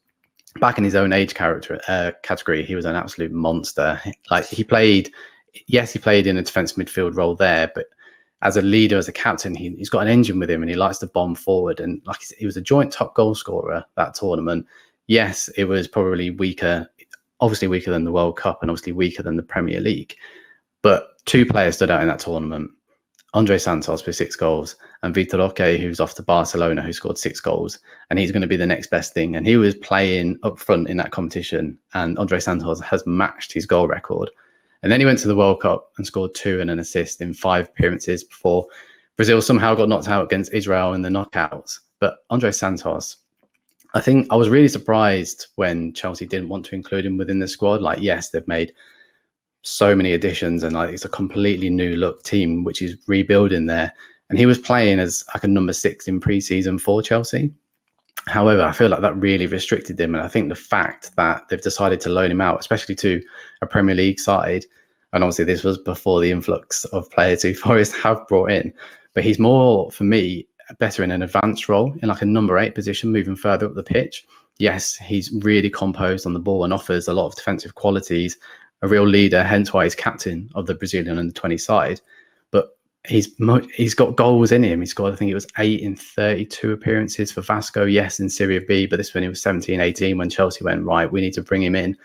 back in his own age category. He was an absolute monster. Like he played in a defensive midfield role there, but as a leader, as a captain, he's got an engine with him and he likes to bomb forward. And like he was a joint top goal scorer that tournament. Yes, it was probably weaker, obviously weaker than the World Cup and obviously weaker than the Premier League. But 2 players stood out in that tournament. Andre Santos with 6 goals, and Vitor Roque, who's off to Barcelona, who scored 6 goals, and he's going to be the next best thing. And he was playing up front in that competition, and Andre Santos has matched his goal record. And then he went to the World Cup and scored 2 and an assist in 5 appearances before Brazil somehow got knocked out against Israel in the knockouts. But Andre Santos, I think I was really surprised when Chelsea didn't want to include him within the squad. Like, yes, they've made so many additions and like it's a completely new look team, which is rebuilding there. And he was playing as like a number 6 in pre-season for Chelsea. However, I feel like that really restricted him. And I think the fact that they've decided to loan him out, especially to a Premier League side, and obviously this was before the influx of players who Forest have brought in, but he's more, for me, better in an advanced role in like a number 8 position, moving further up the pitch. Yes, he's really composed on the ball and offers a lot of defensive qualities, a real leader, hence why he's captain of the Brazilian under 20 side. But he's got goals in him. He scored, I think it was 8 in 32 appearances for Vasco. Yes, in Serie B, but this when he was 17, 18 when Chelsea went, right, we need to bring him in.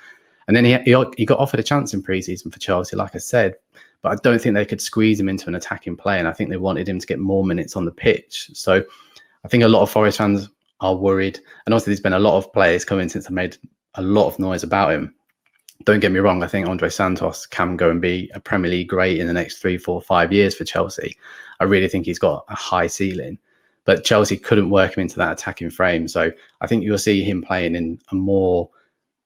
And then he got offered a chance in pre-season for Chelsea, like I said, but I don't think they could squeeze him into an attacking play. And I think they wanted him to get more minutes on the pitch. So I think a lot of Forest fans are worried. And also there's been a lot of players coming since they made a lot of noise about him. Don't get me wrong. I think Andre Santos can go and be a Premier League great in the next 3, 4, 5 years for Chelsea. I really think he's got a high ceiling, but Chelsea couldn't work him into that attacking frame. So I think you'll see him playing in a more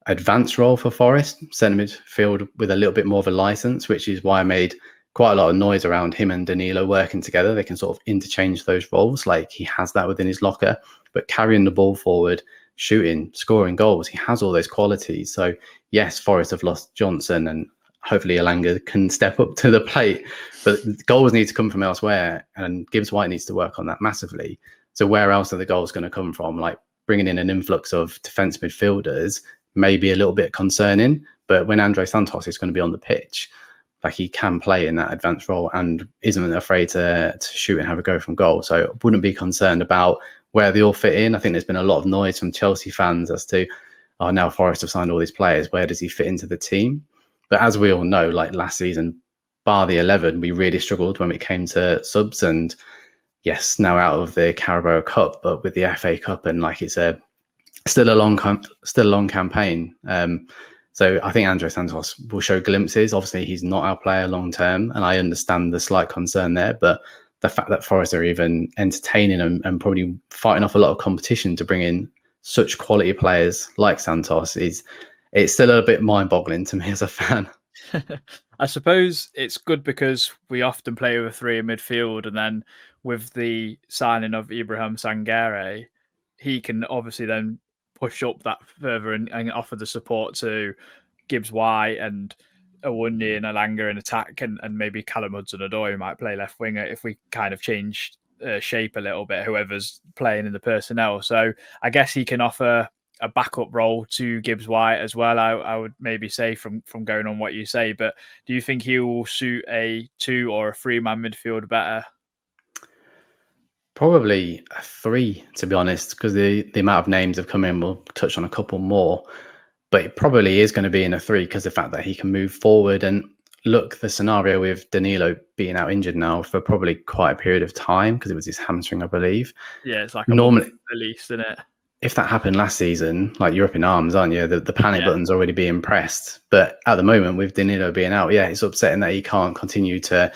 advanced role for Forest, centre midfield with a little bit more of a license, which is why I made quite a lot of noise around him and Danilo working together. They can sort of interchange those roles. Like he has that within his locker, but carrying the ball forward, shooting, scoring goals, he has all those qualities. So yes, Forest have lost Johnson and hopefully Elanga can step up to the plate, but goals need to come from elsewhere and Gibbs White needs to work on that massively. So where else are the goals going to come from? Like bringing in an influx of defence midfielders may be a little bit concerning, but when Andre Santos is going to be on the pitch, like he can play in that advanced role and isn't afraid to shoot and have a go from goal. So I wouldn't be concerned about where they all fit in. I think there's been a lot of noise from Chelsea fans as to, oh, now Forest have signed all these players. Where does he fit into the team? But as we all know, like last season, bar the 11, we really struggled when it came to subs. And yes, now out of the Carabao Cup, but with the FA Cup and like it's still a long campaign. So I think Andre Santos will show glimpses. Obviously, he's not our player long term, and I understand the slight concern there. But the fact that Forest are even entertaining and probably fighting off a lot of competition to bring in such quality players like Santos it's still a bit mind-boggling to me as a fan. I suppose it's good because we often play with 3 in midfield, and then with the signing of Ibrahim Sangare, he can obviously then push up that further and offer the support to Gibbs White and Awundi and Elanga in attack, and maybe Callum Hudson-Odoi might play left winger if we kind of change shape a little bit, whoever's playing in the personnel. So I guess he can offer a backup role to Gibbs White as well, I would maybe say from going on what you say. But do you think he will suit a 2 or a 3-man midfield better? Probably a 3, to be honest, because the amount of names have come in, we'll touch on a couple more. But it probably is going to be in a 3 because the fact that he can move forward. And look, the scenario with Danilo being out injured now for probably quite a period of time, because it was his hamstring, I believe. Yeah, it's like normally at least, isn't it? If that happened last season, like you're up in arms, aren't you? The panic button's already being pressed. But at the moment, with Danilo being out, yeah, it's upsetting that he can't continue to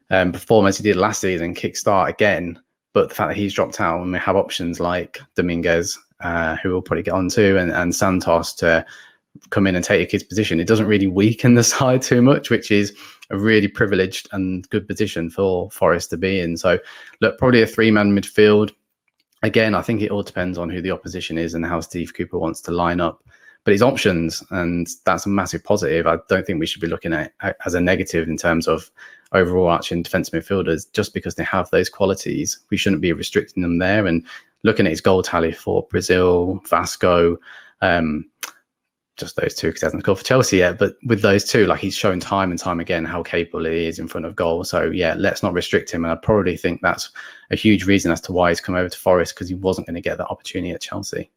perform as he did last season, kickstart again. But the fact that he's dropped out and we have options like Dominguez, who we'll probably get on to, and Santos to come in and take his position, it doesn't really weaken the side too much, which is a really privileged and good position for Forest to be in. So look, probably a 3-man midfield. Again, I think it all depends on who the opposition is and how Steve Cooper wants to line up. But his options, and that's a massive positive. I don't think we should be looking at it as a negative in terms of overall arching defensive midfielders. Just because they have those qualities, we shouldn't be restricting them there. And looking at his goal tally for Brazil, Vasco, just those 2 because he hasn't scored for Chelsea yet. But with those 2, like he's shown time and time again how capable he is in front of goal. So yeah, let's not restrict him. And I probably think that's a huge reason as to why he's come over to Forest, because he wasn't going to get that opportunity at Chelsea.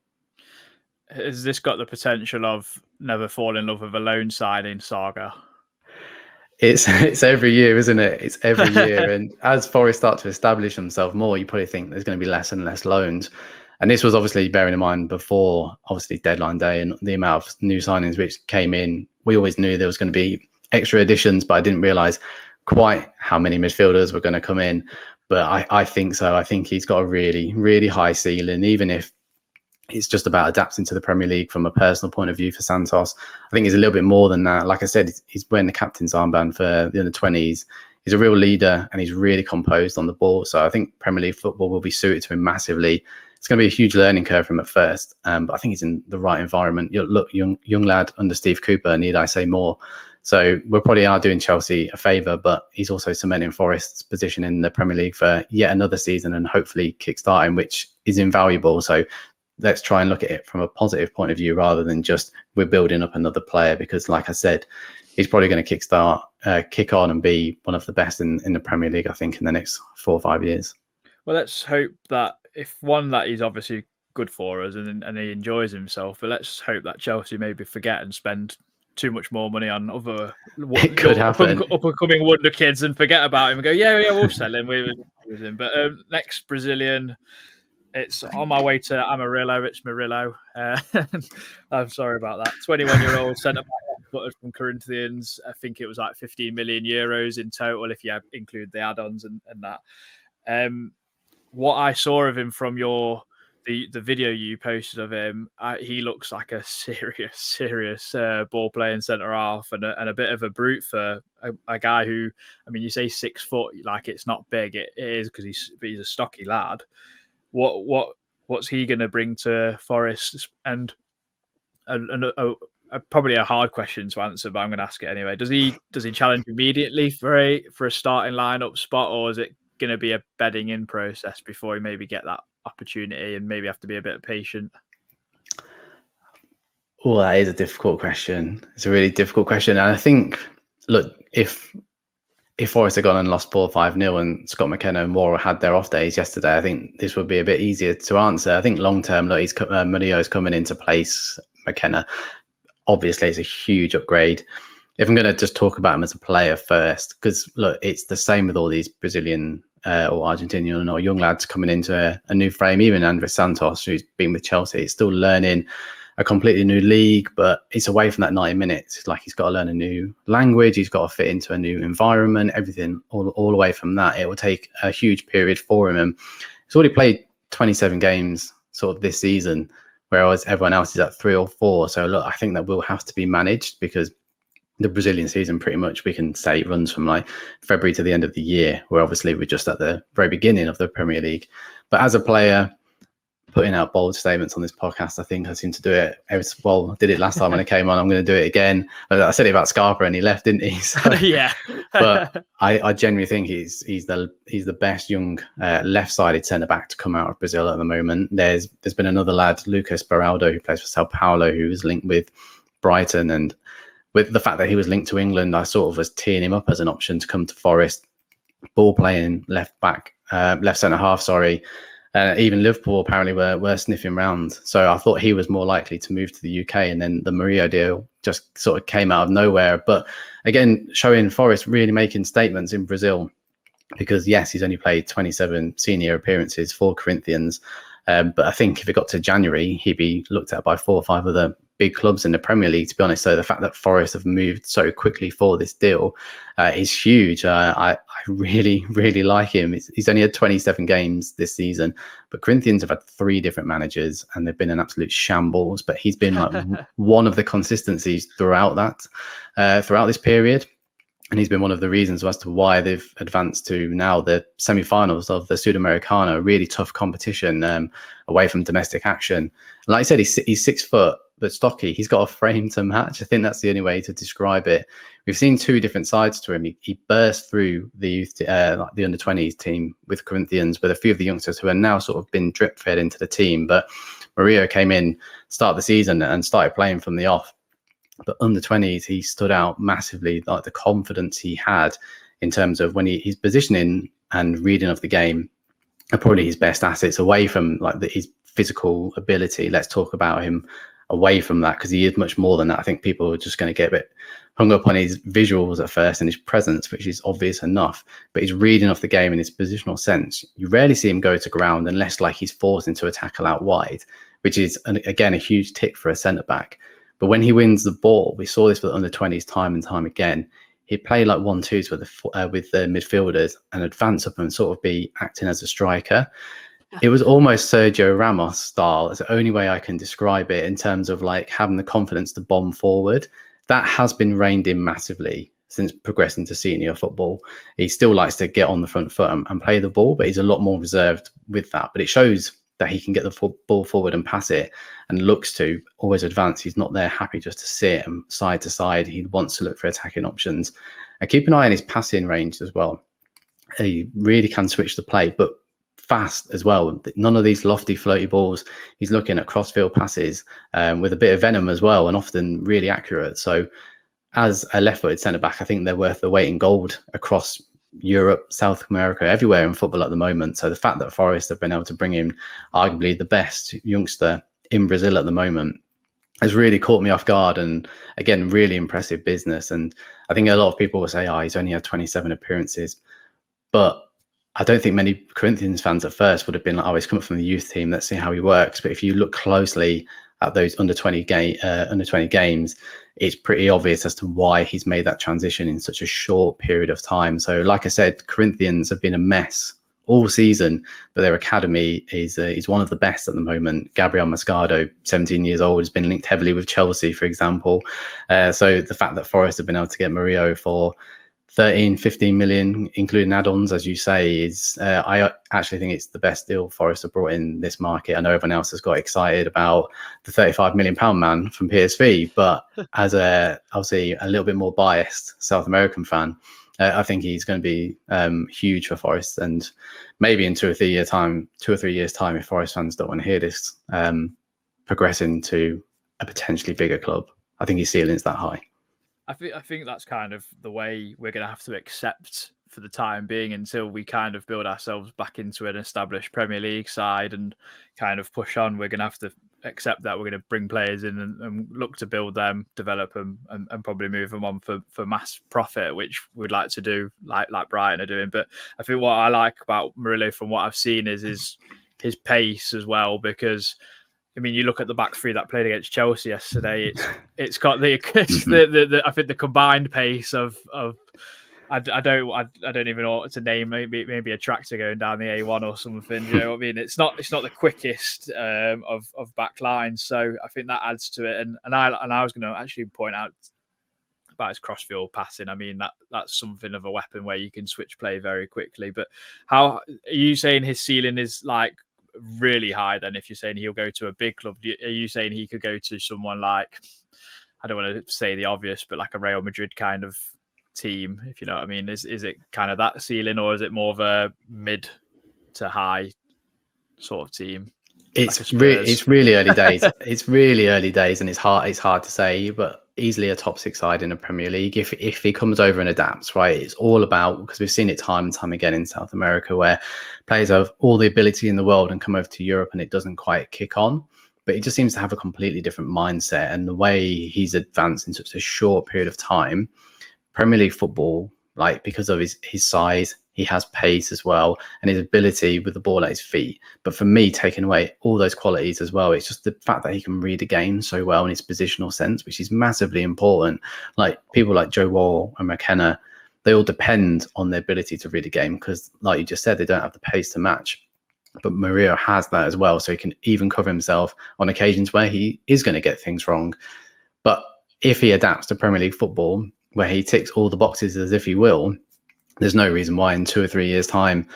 Has this got the potential of never fall in love with a loan signing saga? It's every year, isn't it? It's every year. And as Forest start to establish themselves more, you probably think there's going to be less and less loans. And this was obviously bearing in mind before, obviously, deadline day and the amount of new signings which came in. We always knew there was going to be extra additions, but I didn't realise quite how many midfielders were going to come in. But I think so. I think he's got a really, really high ceiling, even if it's just about adapting to the Premier League from a personal point of view for Santos. I think he's a little bit more than that. Like I said, he's wearing the captain's armband for the under-20s. He's a real leader and he's really composed on the ball. So I think Premier League football will be suited to him massively. It's going to be a huge learning curve for him at first, but I think he's in the right environment. Look, young lad under Steve Cooper, need I say more? So we probably are doing Chelsea a favour, but he's also cementing Forest's position in the Premier League for yet another season and hopefully kickstarting, which is invaluable. So let's try and look at it from a positive point of view rather than just we're building up another player, because like I said, he's probably going to kick on and be one of the best in the Premier League, I think, in the next 4 or 5 years. Well, let's hope that that he's obviously good for us and he enjoys himself, but let's hope that Chelsea maybe forget and spend too much more money on other up-and-coming wonder kids and forget about him and go, yeah, we'll sell him. We use him. But next Brazilian, it's on my way to Amarillo. It's Murillo. I'm sorry about that. 21-year-old centre-back from Corinthians. I think it was like 15 million euros in total if you include the add-ons and that. What I saw of him from the video you posted of him, he looks like a serious ball playing centre half and a bit of a brute for a guy who, I mean, you say 6 foot, like it's not big. It is because he's a stocky lad. What's he going to bring to Forest? And probably a hard question to answer, but I'm going to ask it anyway. Does he challenge immediately for a starting lineup spot, or is it going to be a bedding in process before he maybe get that opportunity and maybe have to be a bit patient? Oh, that is a difficult question. It's a really difficult question. And I think, look, if Forest had gone and lost 4 or 5-0 and Scott McKenna and Moore had their off days yesterday, I think this would be a bit easier to answer. I think long term, look, Murillo's coming into place McKenna. Obviously, it's a huge upgrade. If I'm going to just talk about him as a player first, because look, it's the same with all these Brazilian or Argentinian or young lads coming into a new frame. Even Andres Santos, who's been with Chelsea, is still learning a completely new league, but it's away from that 90 minutes. It's like he's got to learn a new language. He's got to fit into a new environment, everything all away from that. It will take a huge period for him. And he's already played 27 games sort of this season, whereas everyone else is at 3 or 4. So look, I think that will have to be managed, because the Brazilian season pretty much we can say runs from like February to the end of the year, where obviously we're just at the very beginning of the Premier League. But as a player, putting out bold statements on this podcast, I think I seem to do it. I did it last time when I came on. I'm going to do it again. I said it about Scarpa and he left, didn't he? So, yeah. But I genuinely think he's the best young left-sided centre-back to come out of Brazil at the moment. There's been another lad, Lucas Beraldo, who plays for Sao Paulo, who was linked with Brighton, and with the fact that he was linked to England, I sort of was teeing him up as an option to come to Forest. Ball playing left centre half, sorry. Even Liverpool apparently were sniffing round. So I thought he was more likely to move to the UK, and then the Murillo deal just sort of came out of nowhere. But again, showing Forest really making statements in Brazil, because yes, he's only played 27 senior appearances for Corinthians. But I think if it got to January, he'd be looked at by 4 or 5 other big clubs in the Premier League, to be honest. So the fact that Forest have moved so quickly for this deal is huge. I really, really like him. He's only had 27 games this season, but Corinthians have had 3 different managers and they've been an absolute shambles. But he's been like one of the consistencies throughout this period. And he's been one of the reasons as to why they've advanced to now the semi-finals of the Sudamericana, really tough competition away from domestic action. Like I said, he's 6 foot, but stocky. He's got a frame to match. I think that's the only way to describe it. We've seen 2 different sides to him. He burst through the youth, the under-20s team with Corinthians, with a few of the youngsters who are now sort of been drip-fed into the team. But Murillo came in, start the season, and started playing from the off. But under 20s, he stood out massively, like the confidence he had in terms of when his positioning and reading of the game are probably his best assets, away from like his physical ability. Let's talk about him away from that, because he is much more than that. I think people are just going to get a bit hung up on his visuals at first and his presence, which is obvious enough, but he's reading off the game in his positional sense. You rarely see him go to ground unless like he's forced into a tackle out wide, which is again a huge tick for a centre back. But when he wins the ball, we saw this with under 20s time and time again. He'd play like 1-2s with the midfielders and advance up and sort of be acting as a striker. It was almost Sergio Ramos style. It's the only way I can describe it, in terms of like having the confidence to bomb forward. That has been reined in massively since progressing to senior football. He still likes to get on the front foot and play the ball, but he's a lot more reserved with that. But it shows that he can get the ball forward and pass it, and looks to always advance. He's not there happy just to sit and side to side. He wants to look for attacking options. And keep an eye on his passing range as well. He really can switch the play, but fast as well. None of these lofty floaty balls. He's looking at crossfield passes with a bit of venom as well, and often really accurate. So as a left-footed centre-back, I think they're worth the weight in gold across Europe, South America, everywhere in football at the moment. So the fact that Forest have been able to bring in arguably the best youngster in Brazil at the moment has really caught me off guard, and again, really impressive business. And I think a lot of people will say, he's only had 27 appearances, but I don't think many Corinthians fans at first would have been like, he's coming from the youth team, let's see how he works. But if you look closely at those under 20 games, it's pretty obvious as to why he's made that transition in such a short period of time. So like I said, Corinthians have been a mess all season, but their academy is one of the best at the moment. Gabriel Mascado, 17 years old, has been linked heavily with Chelsea, for example. So the fact that Forest have been able to get Murillo for 13-15 million, including add-ons, as you say, is I actually think it's the best deal Forest have brought in this market. I know everyone else has got excited about the £35 million man from PSV, but as obviously a little bit more biased South American fan, I think he's going to be huge for Forest. And maybe in 2 or 3 years' time, if Forest fans don't want to hear this, progressing to a potentially bigger club. I think his ceiling's that high. I think that's kind of the way we're going to have to accept for the time being, until we kind of build ourselves back into an established Premier League side and kind of push on. We're going to have to accept that we're going to bring players in and look to build them, develop them, and probably move them on for mass profit, which we'd like to do, like Brighton are doing. But I think what I like about Murillo from what I've seen is his pace as well, because I mean, you look at the back three that played against Chelsea yesterday. It's got the I think the combined pace of I don't even know what to name. Maybe a tractor going down the A1 or something. You know what I mean? It's not the quickest of back lines. So I think that adds to it. And I was going to actually point out about his crossfield passing. I mean, that's something of a weapon where you can switch play very quickly. But how are you saying his ceiling is like really high then? If you're saying he'll go to a big club, are you saying he could go to someone like, I don't want to say the obvious, but like a Real Madrid kind of team, if you know what I mean? Is it kind of that ceiling, or is it more of a mid to high sort of team? It's really early days. It's really early days, and it's hard to say, but easily a top 6 side in the Premier League if he comes over and adapts, right? It's all about, because we've seen it time and time again in South America, where players have all the ability in the world and come over to Europe and it doesn't quite kick on. But he just seems to have a completely different mindset, and the way he's advanced in such a short period of time. Premier League football, like, because of his size, he has pace as well, and his ability with the ball at his feet. But for me, taking away all those qualities as well, it's just the fact that he can read a game so well in his positional sense, which is massively important. Like people like Joe Wall and McKenna, they all depend on their ability to read a game, because like you just said, they don't have the pace to match. But Murillo has that as well, so he can even cover himself on occasions where he is going to get things wrong. But if he adapts to Premier League football, where he ticks all the boxes as if he will, there's no reason why in 2 or 3 years' time,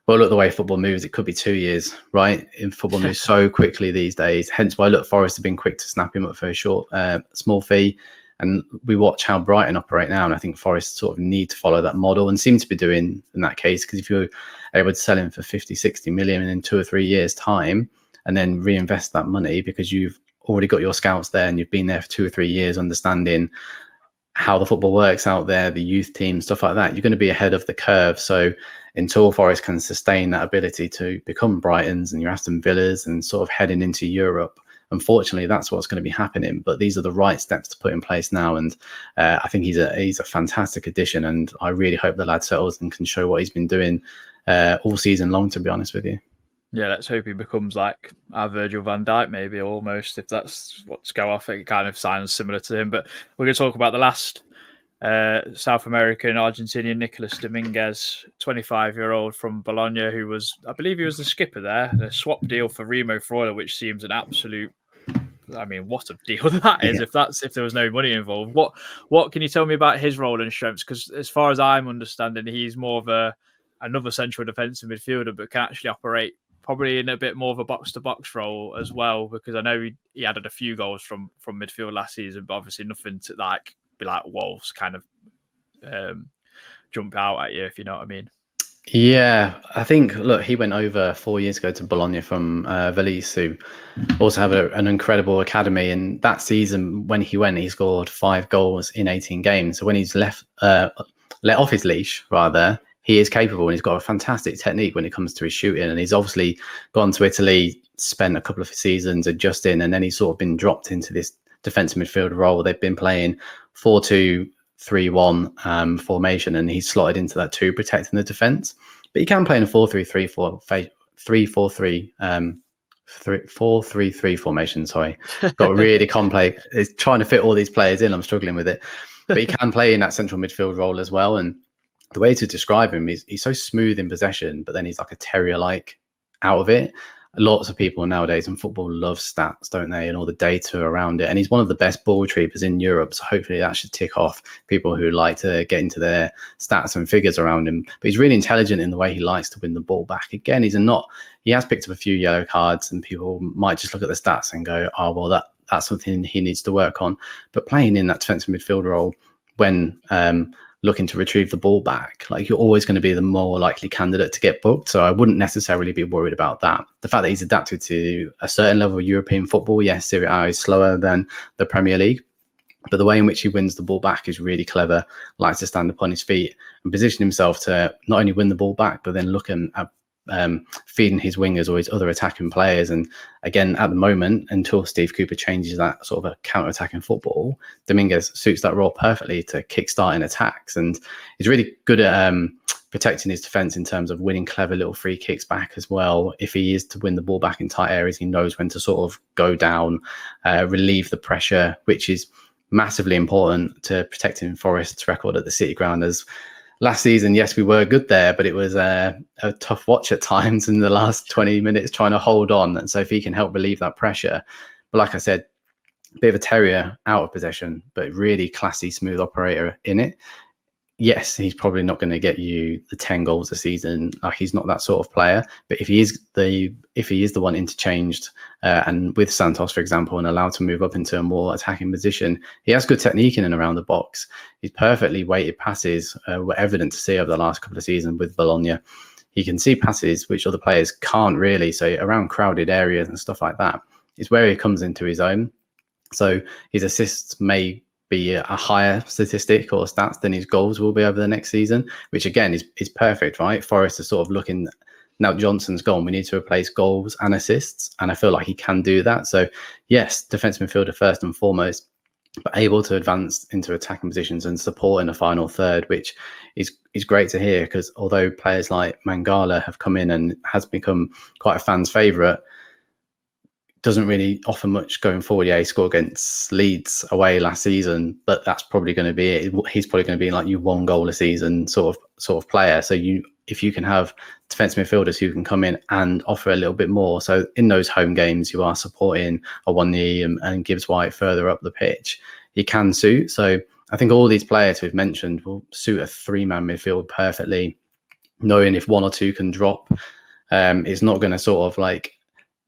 well, look, the way football moves, it could be 2 years, right? In football moves so quickly these days. Hence why, look, Forest have been quick to snap him up for a short, small fee. And we watch how Brighton operate now, and I think Forest sort of need to follow that model, and seem to be doing in that case, because if you're able to sell him for 50-60 million in 2 or 3 years' time, and then reinvest that money because you've already got your scouts there and you've been there for 2 or 3 years understanding how the football works out there, the youth team, stuff like that, you're going to be ahead of the curve. So until Forest can sustain that ability to become Brightons and your Aston Villas and sort of heading into Europe, unfortunately, that's what's going to be happening. But these are the right steps to put in place now, and I think he's a fantastic addition, and I really hope the lad settles and can show what he's been doing all season long. To be honest with you. Yeah, let's hope he becomes like our Virgil van Dijk, maybe almost, if that's what to go off. It kind of sounds similar to him. But we're going to talk about the last South American Argentinian, Nicolas Dominguez, 25-year-old from Bologna, who was, I believe he was the skipper there. A swap deal for Remo Freuler, which seems an absolute, I mean, what a deal that is. If there was no money involved. What can you tell me about his role and strengths? Because as far as I'm understanding, he's more of another central defensive midfielder, but can actually operate probably in a bit more of a box-to-box role as well, because I know he added a few goals from midfield last season, but obviously nothing to be like Wolves kind of jump out at you, if you know what I mean. Yeah, I think, look, he went over 4 years ago to Bologna from Valise, who also have an incredible academy. And that season, when he went, he scored 5 goals in 18 games. So when he's let off his leash, rather, he is capable, and he's got a fantastic technique when it comes to his shooting. And he's obviously gone to Italy, spent a couple of seasons adjusting, and then he's sort of been dropped into this defensive midfield role. They've been playing 4-2-3-1 formation, and he's slotted into that too, protecting the defense. But he can play in a 4-3-3 formation. Sorry, got really complex. It's trying to fit all these players in. I'm struggling with it, but he can play in that central midfield role as well. And the way to describe him is he's so smooth in possession, but then he's like a terrier-like out of it. Lots of people nowadays in football love stats, don't they? And all the data around it. And he's one of the best ball retrievers in Europe. So hopefully that should tick off people who like to get into their stats and figures around him. But he's really intelligent in the way he likes to win the ball back. Again, he has picked up a few yellow cards, and people might just look at the stats and go, oh, well, that's something he needs to work on. But playing in that defensive midfield role when looking to retrieve the ball back, like, you're always going to be the more likely candidate to get booked. So I wouldn't necessarily be worried about that. The fact that he's adapted to a certain level of European football, yes, Serie A is slower than the Premier League, but the way in which he wins the ball back is really clever. Likes to stand upon his feet and position himself to not only win the ball back, but then looking at feeding his wingers or his other attacking players. And again, at the moment, until Steve Cooper changes that sort of a counter-attacking football, Dominguez suits that role perfectly to kick-starting attacks, and he's really good at protecting his defence in terms of winning clever little free kicks back as well. If he is to win the ball back in tight areas, he knows when to sort of go down, relieve the pressure, which is massively important to protecting Forest's record at the City Ground. As last season, yes, we were good there, but it was a tough watch at times in the last 20 minutes trying to hold on. And so if he can help relieve that pressure, but like I said, a bit of a terrier out of possession, but really classy, smooth operator in it. Yes, he's probably not going to get you the 10 goals a season. Like, he's not that sort of player. But if he is the one interchanged and with Santos, for example, and allowed to move up into a more attacking position, he has good technique in and around the box. His perfectly weighted passes were evident to see over the last couple of seasons with Bologna. He can see passes which other players can't really. So around crowded areas and stuff like that is where he comes into his own. So his assists may be a higher statistic or stats than his goals will be over the next season, which again is perfect, right? Forest is sort of looking, now Johnson's gone, we need to replace goals and assists, and I feel like he can do that. So yes, defensive midfielder first and foremost, but able to advance into attacking positions and support in the final third, which is great to hear, because although players like Mangala have come in and has become quite a fan's favourite, doesn't really offer much going forward. Yeah, he scored against Leeds away last season, but that's probably going to be it. He's probably going to be like your 1 goal a season sort of player. So if you can have defensive midfielders who can come in and offer a little bit more. So in those home games, you are supporting a One-Knee and Gibbs White further up the pitch. He can suit. So I think all these players we've mentioned will suit a 3-man midfield perfectly, knowing if 1 or 2 can drop. It's not going to sort of like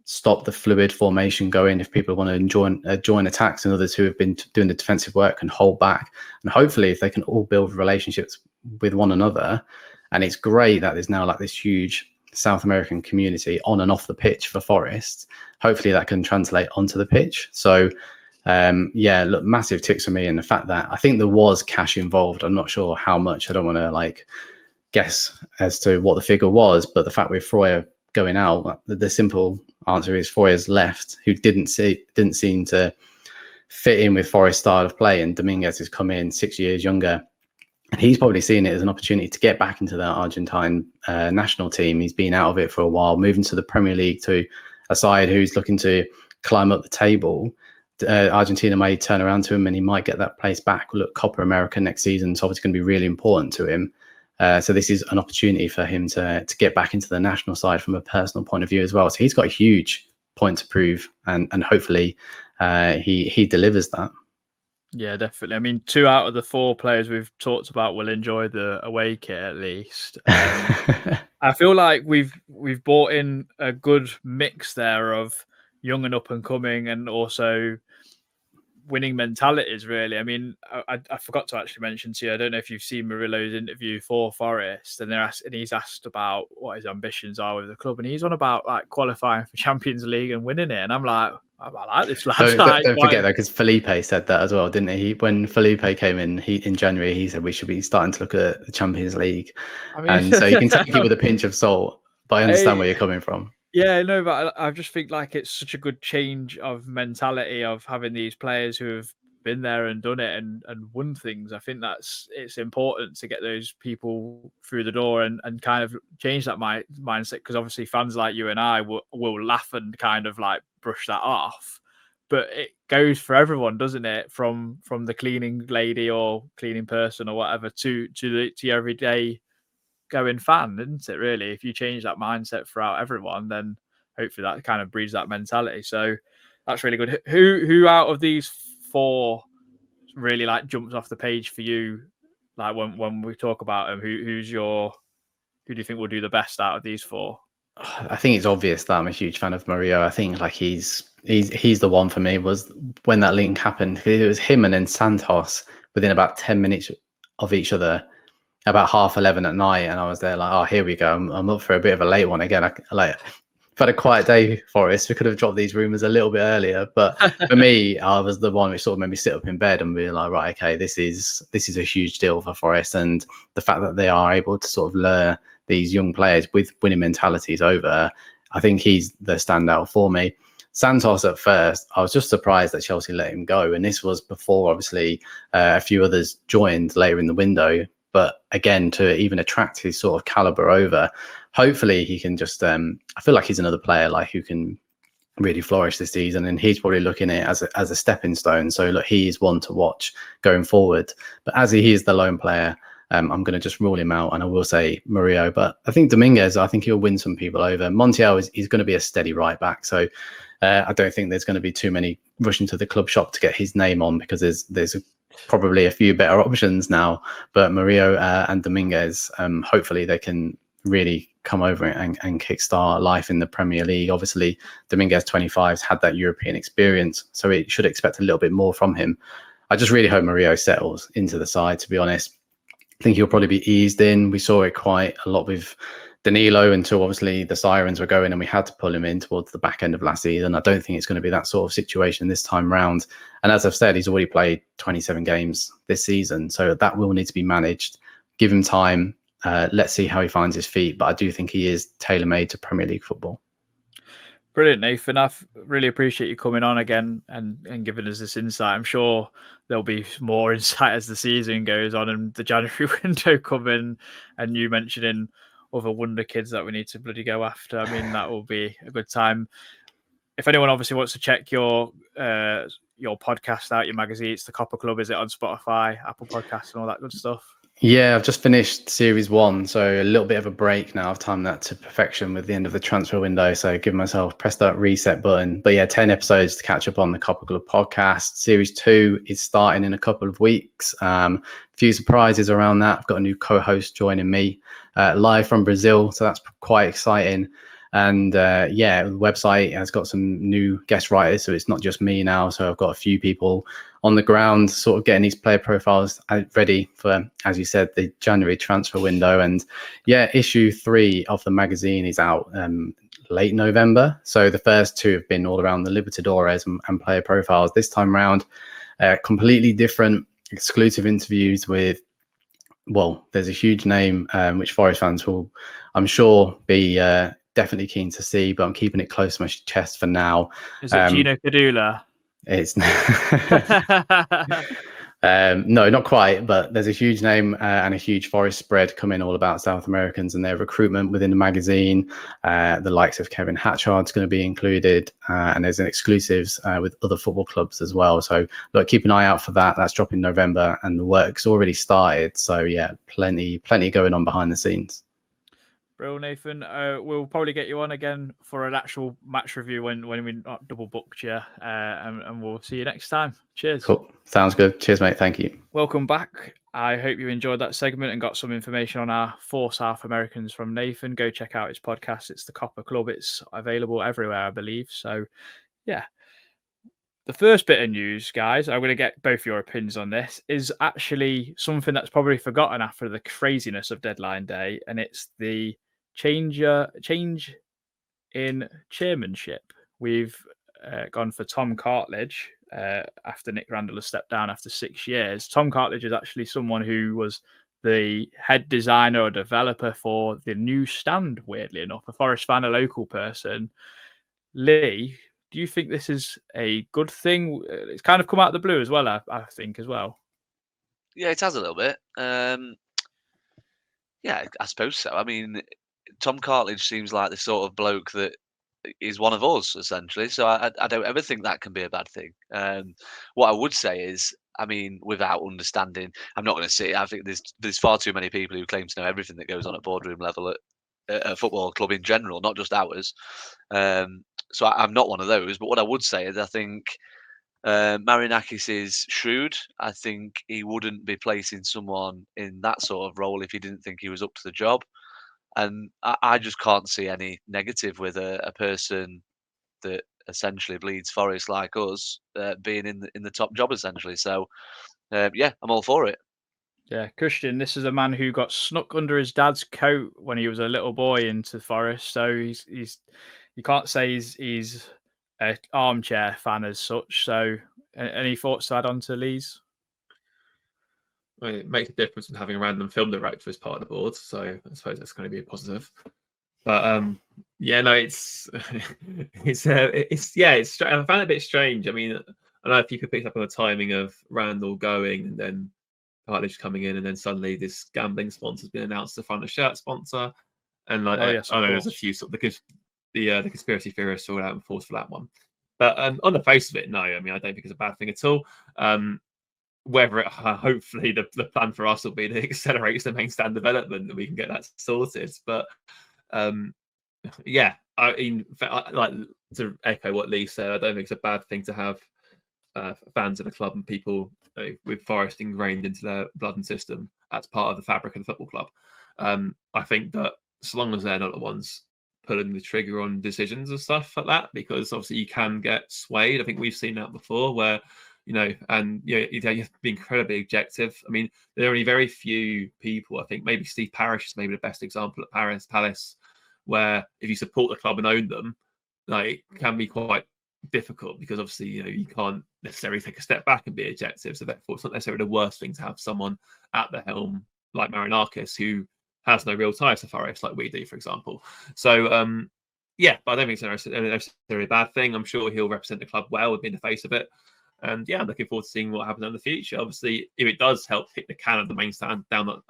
stop the fluid formation going if people want to join attacks, and others who have been doing the defensive work can hold back. And hopefully if they can all build relationships with one another, and it's great that there's now like this huge South American community on and off the pitch for Forest, hopefully that can translate onto the pitch. So yeah, look, massive ticks for me. And the fact that I think there was cash involved, I'm not sure how much, I don't want to like guess as to what the figure was, but the fact with Freuler going out, the simple answer is Forrest left, who didn't seem to fit in with Forest's style of play, and Dominguez has come in 6 years younger. And he's probably seen it as an opportunity to get back into the Argentine national team. He's been out of it for a while, moving to the Premier League to a side who's looking to climb up the table. Argentina may turn around to him and he might get that place back. Look, Copa America next season is obviously going to be really important to him. So this is an opportunity for him to get back into the national side from a personal point of view as well. So he's got a huge point to prove, and hopefully he delivers that. Yeah, definitely. I mean, 2 out of the 4 players we've talked about will enjoy the away kit at least. I feel like we've brought in a good mix there of young and up and coming, and also winning mentalities, really. I mean, I forgot to actually mention to you, I don't know if you've seen Murillo's interview for Forest, and he's asked about what his ambitions are with the club, and he's on about like qualifying for Champions League and winning it, and I'm like, I like this lad. Don't forget though, because Felipe said that as well, didn't he? When Felipe came in, in January, he said we should be starting to look at the Champions League. I mean, and so you can take it with a pinch of salt, but I understand where you're coming from. Yeah, no, but I just think like it's such a good change of mentality of having these players who have been there and done it and won things. I think it's important to get those people through the door and kind of change that mindset, because obviously fans like you and I will laugh and kind of like brush that off. But it goes for everyone, doesn't it? From the cleaning lady or cleaning person or whatever to your everyday going fan, isn't it, really? If you change that mindset throughout everyone, then hopefully that kind of breeds that mentality. So that's really good. Who out of these 4 really like jumps off the page for you, like when we talk about them? Who do you think will do the best out of these 4? I think it's obvious that I'm a huge fan of Murillo. I think like he's the one for me. Was when that link happened, it was him and then Santos within about 10 minutes of each other, about 11:30 at night, and I was there like, oh, here we go. I'm up for a bit of a late one again. I've had a quiet day, Forrest. We could have dropped these rumours a little bit earlier, but for me, I was the one which sort of made me sit up in bed and be like, right, okay, this is a huge deal for Forrest, and the fact that they are able to sort of lure these young players with winning mentalities over, I think he's the standout for me. Santos at first, I was just surprised that Chelsea let him go, and this was before obviously a few others joined later in the window. But again, to even attract his sort of caliber over, hopefully he can just, I feel like he's another player like who can really flourish this season, and he's probably looking at it as a stepping stone. So look, he is one to watch going forward. But as he is the lone player, I'm going to just rule him out, and I will say Murillo. But I think Dominguez, I think he'll win some people over. Montiel is going to be a steady right back. So I don't think there's going to be too many rushing to the club shop to get his name on, because there's probably a few better options now. But Murillo and Dominguez, hopefully they can really come over and kickstart life in the Premier League. Obviously, Dominguez 25's had that European experience, so we should expect a little bit more from him. I just really hope Murillo settles into the side, to be honest. I think he'll probably be eased in. We saw it quite a lot with Danilo until obviously the sirens were going and we had to pull him in towards the back end of last season. I don't think it's going to be that sort of situation this time round. And as I've said, he's already played 27 games this season, so that will need to be managed. Give him time. Let's see how he finds his feet. But I do think he is tailor-made to Premier League football. Brilliant, Nathan. I really appreciate you coming on again and giving us this insight. I'm sure there'll be more insight as the season goes on and the January window coming, and you mentioning other wonder kids that we need to bloody go after. I mean, that will be a good time. If anyone obviously wants to check your podcast out, your magazine, it's the Copper Club. Is it on Spotify, Apple Podcasts, and all that good stuff? Yeah, I've just finished series 1, so a little bit of a break now. I've timed that to perfection with the end of the transfer window, so give myself, press that reset button. But yeah, 10 episodes to catch up on the Copper Club podcast. Series 2 is starting in a couple of weeks. A few surprises around that. I've got a new co-host joining me live from Brazil, so that's quite exciting. And yeah, the website has got some new guest writers, so it's not just me now. So I've got a few people on the ground sort of getting these player profiles ready for, as you said, the January transfer window. And yeah, issue 3 of the magazine is out late November. So the first 2 have been all around the Libertadores and player profiles. This time around, completely different exclusive interviews with, well, there's a huge name which Forest fans will, I'm sure, be definitely keen to see, but I'm keeping it close to my chest for now. Is it Gino Cadula? It's no, not quite, but there's a huge name and a huge Forest spread coming all about South Americans and their recruitment within the magazine. The likes of Kevin Hatchard's going to be included, and there's an exclusives with other football clubs as well. So look, keep an eye out for that. That's dropping November, and the work's already started. So yeah, plenty going on behind the scenes. Bro, Nathan, we'll probably get you on again for an actual match review when we're not double booked you, and we'll see you next time. Cheers. Cool. Sounds good. Cheers, mate. Thank you. Welcome back. I hope you enjoyed that segment and got some information on our 4 South Americans from Nathan. Go check out his podcast. It's the Copper Club. It's available everywhere, I believe. So, yeah. The first bit of news, guys, I'm going to get both your opinions on this, is actually something that's probably forgotten after the craziness of deadline day, and it's the change in chairmanship. We've gone for Tom Cartledge after Nick Randall has stepped down after 6 years. Tom Cartledge is actually someone who was the head designer or developer for the new stand, weirdly enough, a Forest fan, a local person. Lee, do you think this is a good thing? It's kind of come out of the blue as well, I think, as well. Yeah, it has a little bit. Yeah, I suppose so. I mean, Tom Cartledge seems like the sort of bloke that is one of us, essentially. So I don't ever think that can be a bad thing. What I would say is, I mean, without understanding, I'm not going to say. I think there's far too many people who claim to know everything that goes on at boardroom level at a football club in general, not just ours. So I'm not one of those. But what I would say is, I think Marinakis is shrewd. I think he wouldn't be placing someone in that sort of role if he didn't think he was up to the job. And I just can't see any negative with a person that essentially bleeds Forest like us being in the top job, essentially. So, yeah, I'm all for it. Yeah, Christian, this is a man who got snuck under his dad's coat when he was a little boy into Forest. So he's you can't say he's an armchair fan as such. So any thoughts to add on to Lee's? Well, it makes a difference in having a random film director as part of the board. So I suppose that's going to be a positive. But yeah, no, it's yeah, it's I found it a bit strange. I mean, I don't know if you could pick up on the timing of Randall going and then Cartledge coming in, and then suddenly this gambling sponsor's been announced to front a shirt sponsor, and like yes, I know there's a few sort of the conspiracy theorists all out and forth for that one. But on the face of it, no, I mean I don't think it's a bad thing at all. Whether it hopefully the plan for us will be to accelerate the main stand development and we can get that sorted. But yeah, I mean, like to echo what Lee said, I don't think it's a bad thing to have fans of the club and people with Forest ingrained into their blood and system as part of the fabric of the football club. I think that so long as they're not the ones pulling the trigger on decisions and stuff like that, because obviously you can get swayed. I think we've seen that before where, you know, and you have to be incredibly objective. I mean, there are only very few people. I think maybe Steve Parish is maybe the best example at Palace, where if you support the club and own them, like it can be quite difficult because obviously, you know, you can't necessarily take a step back and be objective. So therefore, it's not necessarily the worst thing to have someone at the helm like Marinakis who has no real ties to Forest like we do, for example. So yeah, but I don't think it's necessarily a bad thing. I'm sure he'll represent the club well and be in the face of it. And yeah, I'm looking forward to seeing what happens in the future. Obviously, if it does help kick the can of the main stand down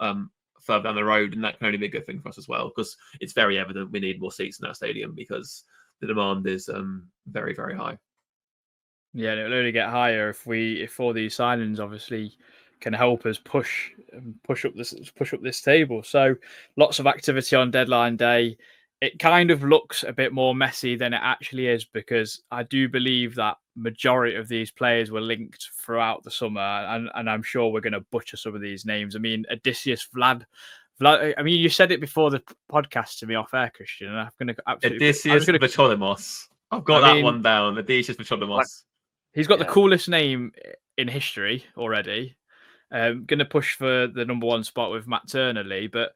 further down the road, and that can only be a good thing for us as well, because it's very evident we need more seats in that stadium because the demand is very, very high. Yeah, and it'll only get higher if all these signings obviously can help us push up this table. So lots of activity on deadline day. It kind of looks a bit more messy than it actually is, because I do believe that majority of these players were linked throughout the summer, and I'm sure we're going to butcher some of these names. I mean, Odysseus Vlad. I mean, you said it before the podcast to me off air, Christian, and I'm going to absolutely Odysseus Vacholimos. I've got that one down. Odysseus Vacholimos. He's got the coolest name in history already. Going to push for the number one spot with Matt Turner, Lee, but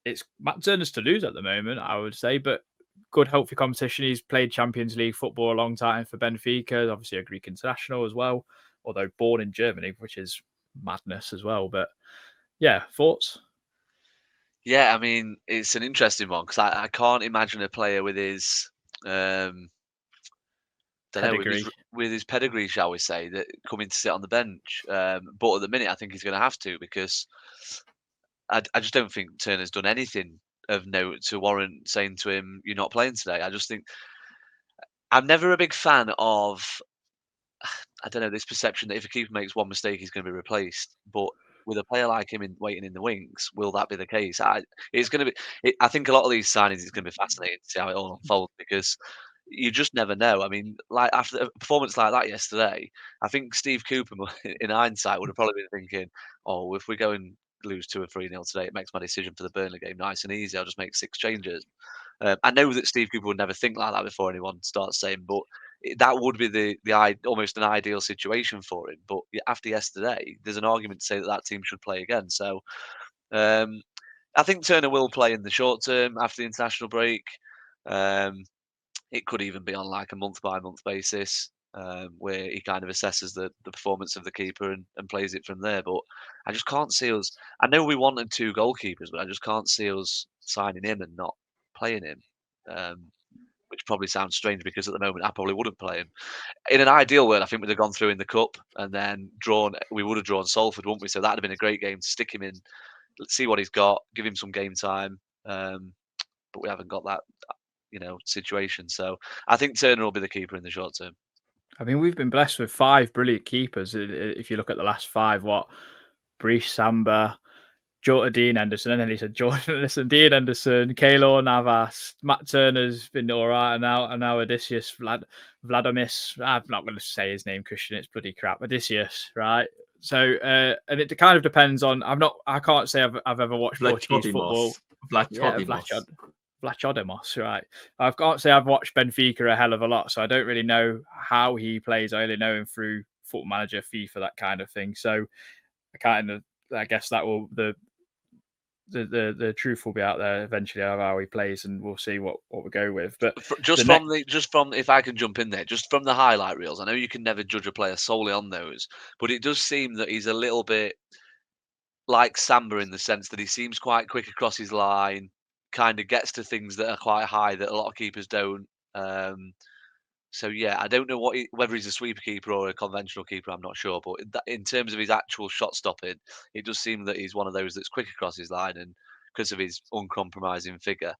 it's Matt Turner's to lose at the moment, I would say, but good, healthy competition. He's played Champions League football a long time for Benfica, obviously a Greek international as well, although born in Germany, which is madness as well. But yeah, thoughts? Yeah, I mean, it's an interesting one because I can't imagine a player with his don't know, Pedigree. with his pedigree, shall we say, that coming to sit on the bench. But at the minute, I think he's going to have to because I just don't think Turner's done anything of note to warrant saying to him, "You're not playing today." I just think I'm never a big fan of I don't know this perception that if a keeper makes one mistake, he's going to be replaced. But with a player like him waiting in the wings, will that be the case? It's going to be. I think a lot of these signings is going to be fascinating to see how it all unfolds because you just never know. I mean, like after a performance like that yesterday, I think Steve Cooper, in hindsight, would have probably been thinking, "Oh, if we go and lose 2 or 3-0 today, it makes my decision for the Burnley game nice and easy. I'll just make 6 changes." I know that Steve Cooper would never think like that before anyone starts saying, but that would be almost an ideal situation for him. But after yesterday, there's an argument to say that that team should play again. So um, I think Turner will play in the short term after the international break. Um, it could even be on like a month by month basis where he kind of assesses the performance of the keeper and plays it from there. But I just can't see us. I know we wanted 2 goalkeepers, but I just can't see us signing him and not playing him. Um, which probably sounds strange because at the moment I probably wouldn't play him. In an ideal world, I think we'd have gone through in the cup and then drawn. We would have drawn Salford, wouldn't we? So that'd have been a great game to stick him in, let's see what he's got, give him some game time. But we haven't got that, situation. So I think Turner will be the keeper in the short term. I mean, we've been blessed with 5 brilliant keepers. If you look at the last 5, Brice Samba, Jota, Dean Henderson, and then he said Jordan Henderson, Dean Henderson, Keylor Navas, Matt Turner's been all right, and now Odysseus, Vladimis. I'm not going to say his name, Christian. It's bloody crap. Odysseus, right? So, and it kind of depends on. I can't say I've ever watched Portuguese football. Vlachodimos, right? I can't say I've watched Benfica a hell of a lot, so I don't really know how he plays. I only know him through Football Manager, FIFA, that kind of thing. So I guess that will the truth will be out there eventually of how he plays, and we'll see what we go with. But just from if I can jump in there, just from the highlight reels, I know you can never judge a player solely on those, but it does seem that he's a little bit like Samba in the sense that he seems quite quick across his line, kind of gets to things that are quite high that a lot of keepers don't. So yeah, I don't know whether he's a sweeper keeper or a conventional keeper. I'm not sure, but in terms of his actual shot stopping, it does seem that he's one of those that's quick across his line, and because of his uncompromising figure,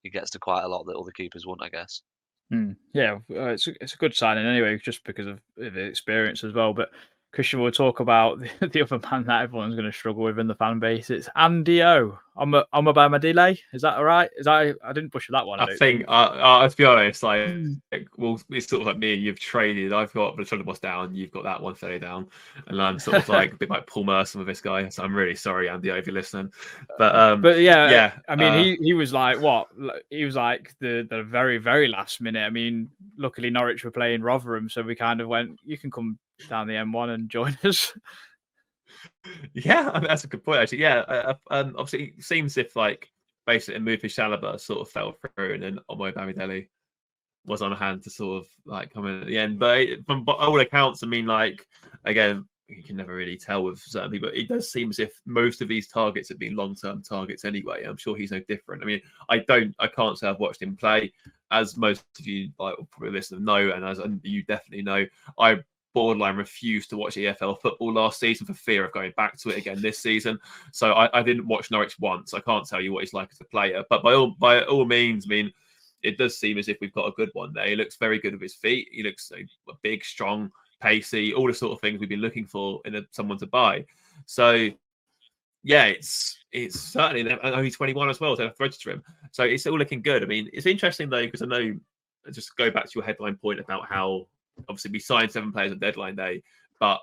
he gets to quite a lot that other keepers won't, I guess. Yeah, it's a good signing anyway, just because of the experience as well. But Christian, we'll talk about the other man that everyone's going to struggle with in the fan base. It's Andy O. I'm about my delay. Is that all right? I didn't push that one. I think to be honest, well, it's sort of like me. You've traded. I've got the Trundlebos down. You've got that one fairly down, and I'm sort of like a bit like Paul Merson with this guy. So I'm really sorry, Andy, if you're listening. But yeah. I mean, he was like what? He was like the very very last minute. I mean, luckily Norwich were playing Rotherham, so we kind of went. You can come down the M1 and join us. Yeah, I mean, that's a good point actually. Yeah, obviously it seems if like basically Mufi Shalaba sort of fell through, and then Omo Bamidele was on hand to sort of like come in at the end. But from all accounts, I mean, like again, you can never really tell with certain people, but it does seem as if most of these targets have been long-term targets anyway. I'm sure he's no different. I mean, I can't say I've watched him play, as most of you like probably listen know, and you definitely know, I borderline refused to watch EFL football last season for fear of going back to it again this season. So I didn't watch Norwich once. I can't tell you what he's like as a player, but by all means, I mean, it does seem as if we've got a good one there. He looks very good with his feet. He looks big, strong, pacey, all the sort of things we've been looking for in someone to buy. So yeah, it's certainly only 21 as well, so I have to register him. So it's all looking good. I mean, it's interesting though, because I know, just go back to your headline point about how obviously we signed 7 players on deadline day, but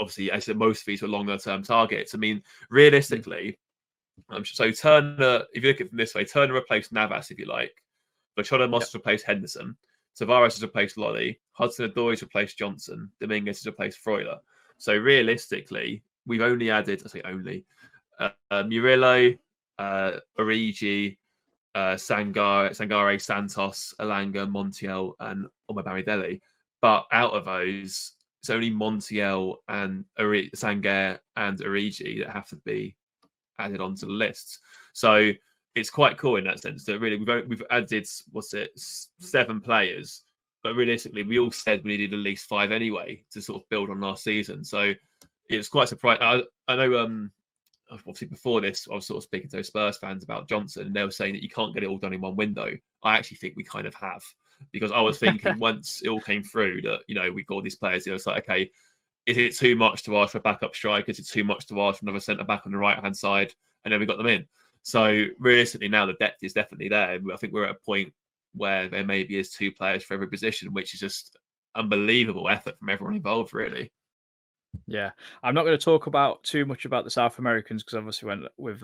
obviously as I said, most of these were longer term targets. I mean, realistically, so Turner, if you look at it from this way, Turner replaced Navas, if you like. Machado Moss replaced Henderson. Tavares has replaced Lolly. Hudson-Odoi has replaced Johnson. Dominguez has replaced Freuler. So realistically, we've only added, Murillo, Origi, Sangare, Santos, Elanga, Montiel, and Omabamidele. But out of those, it's only Montiel and Sangare and Origi that have to be added onto the list. So it's quite cool in that sense that really we've added 7 players, but realistically we all said we needed at least 5 anyway to sort of build on last season. So it's quite surprising. I know obviously before this I was sort of speaking to Spurs fans about Johnson, and they were saying that you can't get it all done in one window. I actually think we kind of have, because I was thinking once it all came through that, you know, we got all these players, it's like, okay, is it too much to ask for a backup striker? Is it too much to ask for another centre back on the right hand side? And then we got them in. So realistically now the depth is definitely there. I think we're at a point where there maybe is 2 players for every position, which is just unbelievable effort from everyone involved, really. Yeah, I'm not going to talk about too much about the South Americans because obviously went with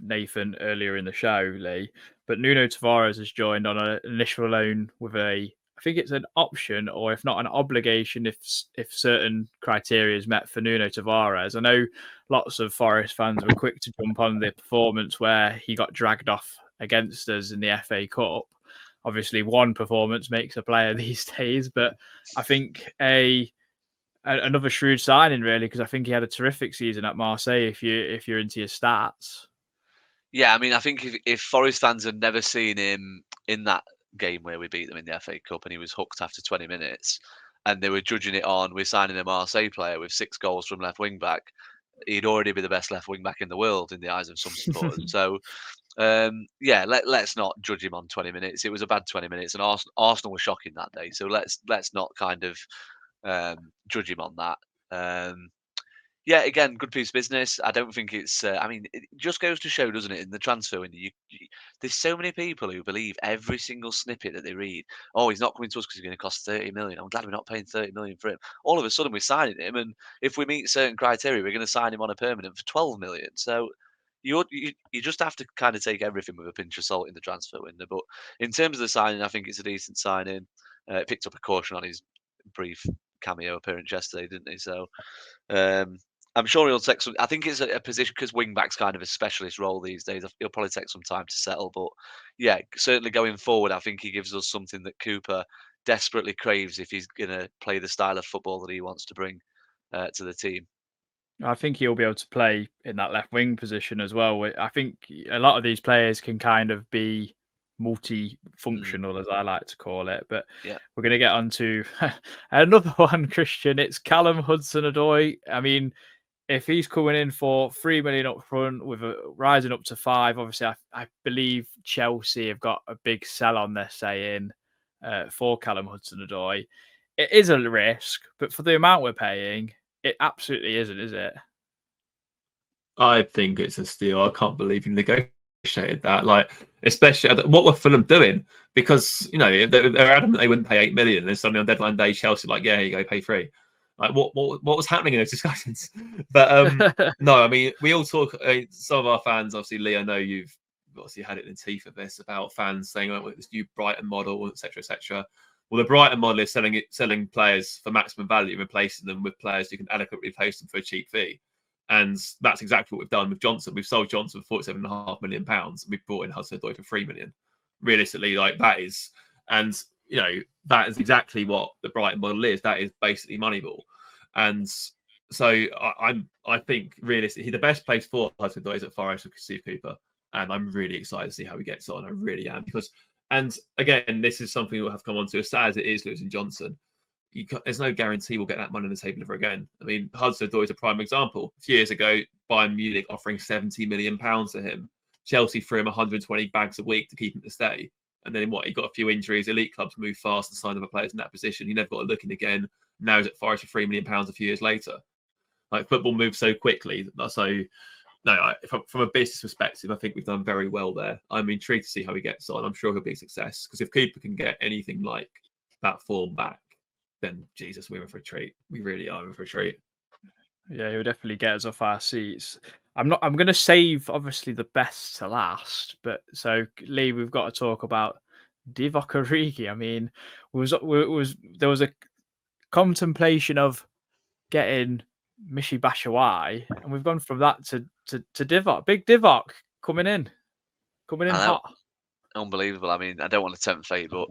Nathan earlier in the show, Lee. But Nuno Tavares has joined on an initial loan with I think it's an option, or if not an obligation, if certain criteria is met for Nuno Tavares. I know lots of Forest fans were quick to jump on the performance where he got dragged off against us in the FA Cup. Obviously, one performance makes a player these days, but I think another shrewd signing, really, because I think he had a terrific season at Marseille. If you're into your stats, Yeah, I mean, I think if Forest fans had never seen him in that game where we beat them in the FA Cup and he was hooked after 20 minutes, and they were judging it on we're signing a Marseille player with 6 goals from left wing back, he'd already be the best left wing back in the world in the eyes of some supporters. So yeah, let's not judge him on 20 minutes. It was a bad 20 minutes, and Arsenal were shocking that day. So let's not kind of judge him on that. Yeah, again, good piece of business. I don't think it's. I mean, it just goes to show, doesn't it, in the transfer window, there's so many people who believe every single snippet that they read. Oh, he's not coming to us because he's going to cost 30 million. I'm glad we're not paying 30 million for him. All of a sudden, we're signing him, and if we meet certain criteria, we're going to sign him on a permanent for 12 million. So you just have to kind of take everything with a pinch of salt in the transfer window. But in terms of the signing, I think it's a decent signing. Picked up a caution on his brief cameo appearance yesterday, didn't he? So. I'm sure he'll take some. I think it's a position because wing back's kind of a specialist role these days. He'll probably take some time to settle, but yeah, certainly going forward, I think he gives us something that Cooper desperately craves if he's going to play the style of football that he wants to bring to the team. I think he'll be able to play in that left wing position as well. I think a lot of these players can kind of be multi-functional, as I like to call it. But yeah, we're going to get on to another one, Christian. It's Callum Hudson-Odoi. I mean, if he's coming in for 3 million up front with a rising up to 5, obviously I believe Chelsea have got a big sell on, they're saying, for Callum Hudson-Odoi. It is a risk, but for the amount we're paying, it absolutely isn't, is it? I think it's a steal. I can't believe you negotiated that. Like, especially what were Fulham doing? Because, you know, they're adamant they wouldn't pay 8 million, and suddenly on deadline day, Chelsea like, yeah, here you go, pay 3. Like, what was happening in those discussions? But no, I mean, we all talk. Some of our fans, obviously, Lee, I know you've obviously had it in the teeth of this about fans saying, "Oh, this new Brighton model, etc., etc." Well, the Brighton model is selling players for maximum value, replacing them with players who can adequately replace them for a cheap fee, and that's exactly what we've done with Johnson. We've sold Johnson for £47.5 million. We've brought in Hudson-Odoi for 3 million. Realistically, like that is, and you know, that is exactly what the Brighton model is. That is basically Moneyball. And so I think realistically, the best place for Hudson-Odoi is at Forest with Steve Cooper. And I'm really excited to see how he gets on. I really am. Because, and again, this is something we'll have come on to. As sad as it is losing Johnson, there's no guarantee we'll get that money on the table ever again. I mean, Hudson-Odoi is a prime example. A few years ago, Bayern Munich offering £70 million to him. Chelsea threw him 120 bags a week to keep him to stay. And then he got a few injuries. Elite clubs move fast and sign other players in that position. He never got a look in again. Now he's at Forest for £3 million a few years later. Like, football moves so quickly. So, no, from a business perspective, I think we've done very well there. I'm intrigued to see how he gets on. I'm sure he'll be a success. Because if Cooper can get anything like that form back, then Jesus, we're in for a treat. We really are in for a treat. Yeah, he'll definitely get us off our seats. I'm going to save obviously the best to last, but so Lee, we've got to talk about Divock Origi. I mean, there was a contemplation of getting Michy Batshuayi, and we've gone from that to Divock. Big Divock coming in hot. unbelievable. I mean, I don't want to tempt fate, but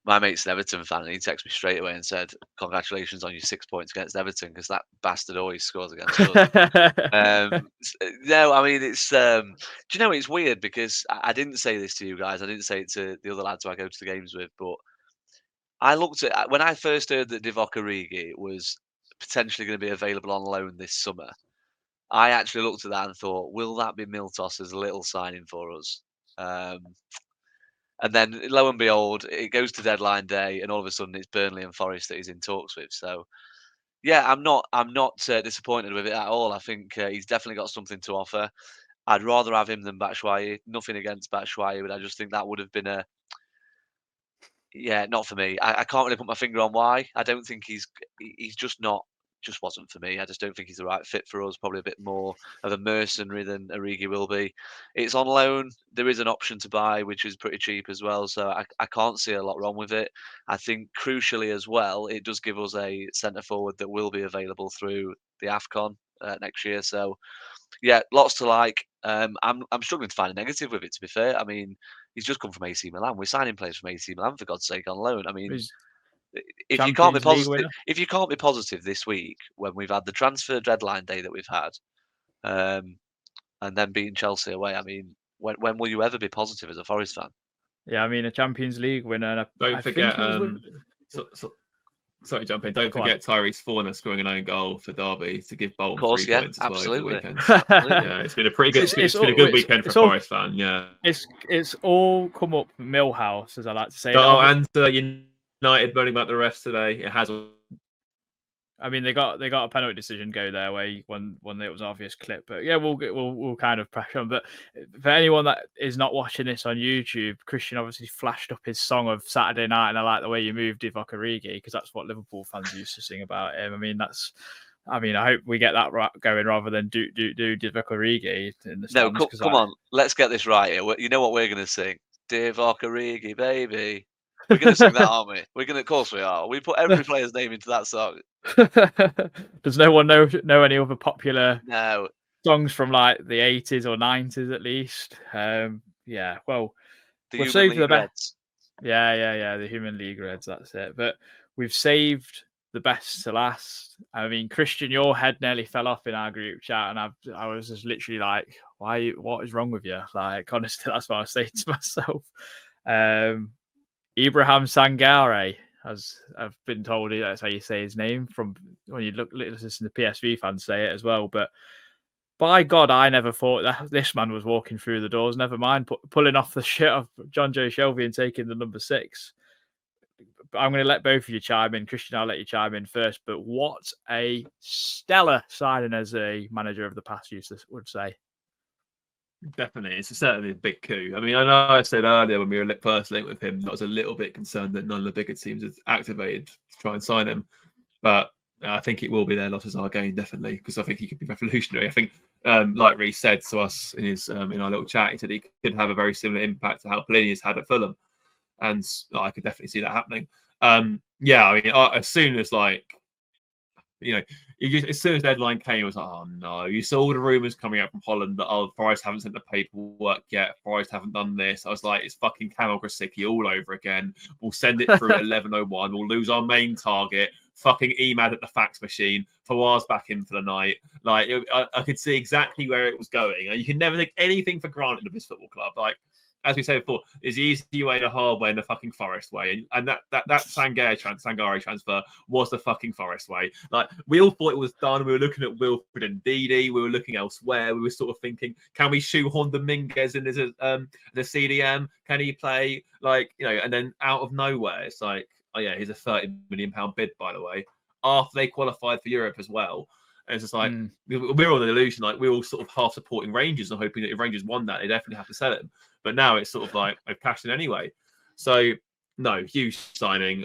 my mate's an Everton fan, and he texted me straight away and said, "Congratulations on your 6 points against Everton, because that bastard always scores against us." No, I mean, it's. Do you know, it's weird because I didn't say this to you guys. I didn't say it to the other lads who I go to the games with, but I looked at when I first heard that Divock Origi was potentially going to be available on loan this summer. I actually looked at that and thought, will that be Miltos's little signing for us? And then, lo and behold, it goes to deadline day, and all of a sudden, it's Burnley and Forest that he's in talks with. So, yeah, I'm not disappointed with it at all. I think he's definitely got something to offer. I'd rather have him than Batshuayi. Nothing against Batshuayi, but I just think that would have been not for me. I can't really put my finger on why. I don't think he's just not. Just wasn't for me. I just don't think he's the right fit for us. Probably a bit more of a mercenary than Origi will be. It's on loan. There is an option to buy, which is pretty cheap as well. So I can't see a lot wrong with it. I think crucially as well, it does give us a centre forward that will be available through the AFCON next year. So yeah, lots to like. I'm struggling to find a negative with it, to be fair. I mean, he's just come from AC Milan. We're signing players from AC Milan, for God's sake, on loan. I mean, if you can't be positive this week when we've had the transfer deadline day that we've had, and then beating Chelsea away, I mean, when will you ever be positive as a Forest fan? Yeah, I mean, a Champions League winner. Don't forget. Sorry, jump in. Don't forget Tyrese Forner scoring an own goal for Derby to give Bolton 3 points as well over the weekend. Yeah, it's been a pretty good. It's been a good weekend for a Forest fan. Yeah, it's all come up Millhouse, as I like to say. And United moaning about the refs today. It has. I mean, they got a penalty decision go their way when it was an obvious clip, but yeah, we'll kind of pressure on. But for anyone that is not watching this on YouTube, Christian obviously flashed up his song of Saturday Night, and I like the way you moved Divock Origi, because that's what Liverpool fans used to sing about him. I hope we get that going rather than do Divock Origi in the stands. No, come on, let's get this right here. You know what we're going to sing? Divock Origi, baby. We're going to sing that, aren't we? Of course we are. We put every player's name into that song. Does no one know any other popular songs from like the 80s or 90s at least? Yeah, well, we've saved the best. Yeah, the Human League Reds, that's it. But we've saved the best to last. I mean, Christian, your head nearly fell off in our group chat, and I was just literally like, what is wrong with you? Like, honestly, that's what I was saying to myself. Ibrahim Sangare, as I've been told, that's how you say his name from when you listen to PSV fans say it as well. But by God, I never thought that this man was walking through the doors. Never mind pulling off the shit of John Joe Shelby and taking the number 6. But I'm going to let both of you chime in. Christian, I'll let you chime in first. But what a stellar signing as a manager of the past, you would say. Definitely, it's certainly a big coup. I mean, I know I said earlier when we were first linked with him, I was a little bit concerned that none of the bigger teams had activated to try and sign him, but I think it will be their losses our gain, definitely, because I think he could be revolutionary. I think, like Reece said to us in his in our little chat, he said he could have a very similar impact to how Pellegrini has had at Fulham, and I could definitely see that happening. Yeah, I mean, as soon as as soon as deadline came, it was like, oh no. You saw all the rumours coming out from Holland that Forest haven't sent the paperwork yet, Forest haven't done this. I was like, it's fucking Kamil Grosicki all over again. We'll send it through at 11:01. We'll lose our main target. Fucking Emad at the fax machine. Fawaz back in for the night. Like, I could see exactly where it was going. You can never take anything for granted of this football club. Like, as we said before, is the easy way, the hard way, and the fucking Forest way. And that Sangare transfer was the fucking Forest way. Like, we all thought it was done. We were looking at Wilfred and Didi. We were looking elsewhere. We were sort of thinking, can we shoehorn Dominguez in as a CDM? Can he play? And then out of nowhere, it's like, oh yeah, here's a £30 million bid, by the way, after they qualified for Europe as well. And it's just like, we're on the illusion, like, we're all sort of half supporting Rangers and hoping that if Rangers won that, they definitely have to sell him. But now it's sort of like, they've cashed in anyway. So, no, huge signing.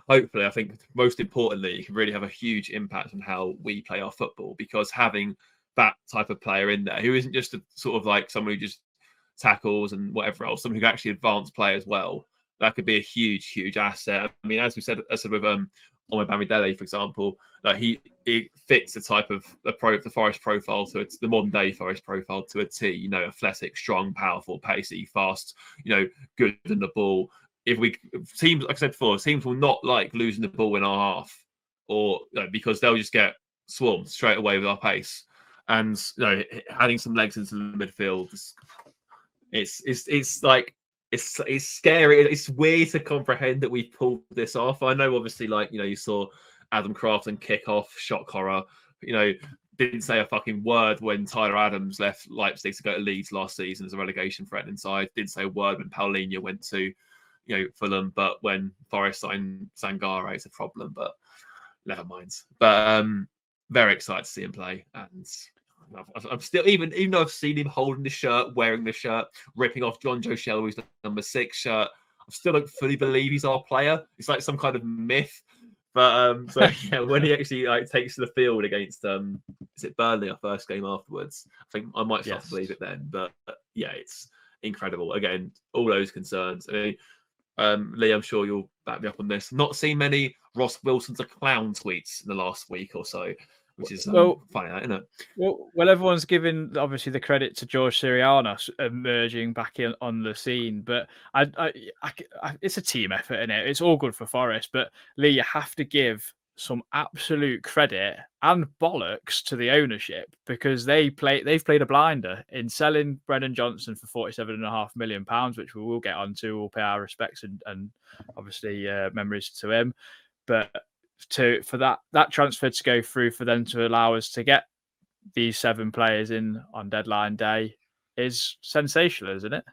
Hopefully, I think most importantly, it can really have a huge impact on how we play our football, because having that type of player in there, who isn't just a sort of like someone who just tackles and whatever else, someone who can actually advance play as well, that could be a huge, huge asset. I mean, as we said with Bamidele, for example, like he fits the type of the Forest profile to the modern day Forest profile to a T. You know, athletic, strong, powerful, pacey, fast. You know, good in the ball. If teams, like I said before, teams will not like losing the ball in our half, or because they'll just get swarmed straight away with our pace. And adding some legs into the midfield, it's like it's scary. It's weird to comprehend that we've pulled this off. I know, obviously, you saw Adam Crafton kick off, shock horror. Didn't say a fucking word when Tyler Adams left Leipzig to go to Leeds last season as a relegation threatening side. Didn't say a word when Paulinho went to Fulham, but when Forest signed Sangare, it's a problem. But never mind. But very excited to see him play, and I'm still, even though I've seen him holding the shirt, wearing the shirt, ripping off John Joe Shelby's number 6 shirt, I still don't fully believe he's our player. It's like some kind of myth. But when he actually takes to the field against is it Burnley, our first game afterwards, I think I might start to believe it then. But yeah, it's incredible. Again, all those concerns. I mean, Lee, I'm sure you'll back me up on this. Not seen many Ross Wilson's a clown tweets in the last week or so, which is funny, isn't it? Well, everyone's giving obviously the credit to George Sirianos emerging back on the scene, but it's a team effort, isn't it? It's all good for Forest, but Lee, you have to give some absolute credit and bollocks to the ownership, because they've played a blinder in selling Brendan Johnson for £47.5 million, which we will get onto. We'll pay our respects and obviously memories to him, but for that transfer to go through, for them to allow us to get these 7 players in on deadline day is sensational, isn't it?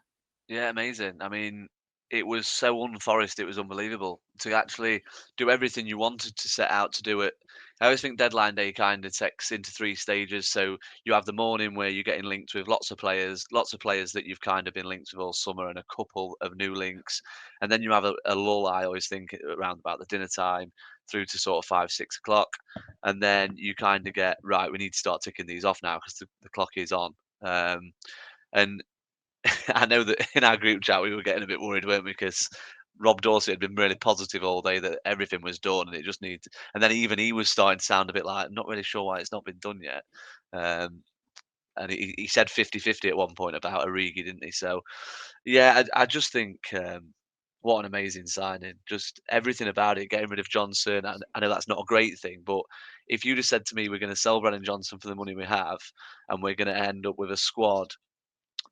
Yeah, amazing. I mean, it was so un-Forest, it was unbelievable to actually do everything you wanted to set out to do it. I always think deadline day kind of takes into 3 stages. So you have the morning where you're getting linked with lots of players that you've kind of been linked with all summer, and a couple of new links. And then you have a lull, I always think, around about the dinner time through to sort of 5, 6 o'clock. And then you kind of get, right, we need to start ticking these off now because the clock is on. And I know that in our group chat we were getting a bit worried, weren't we? Because Rob Dorsey had been really positive all day that everything was done and it just needs. And then even he was starting to sound a bit like, I'm not really sure why it's not been done yet. And he said 50-50 at one point about Origi, didn't he? So, yeah, I just think what an amazing signing. Just everything about it, getting rid of Johnson. I know that's not a great thing, but if you'd have said to me, we're going to sell Brennan Johnson for the money we have, and we're going to end up with a squad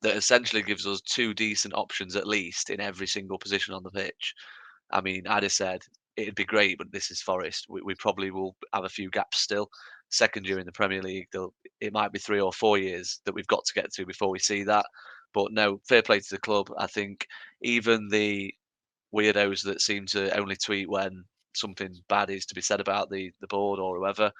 that essentially gives us 2 decent options at least in every single position on the pitch. I mean, I'd have said it'd be great, but this is Forest. We probably will have a few gaps still. Second year in the Premier League, it might be 3 or 4 years that we've got to get to before we see that. But no, fair play to the club. I think even the weirdos that seem to only tweet when something bad is to be said about the board or whoever,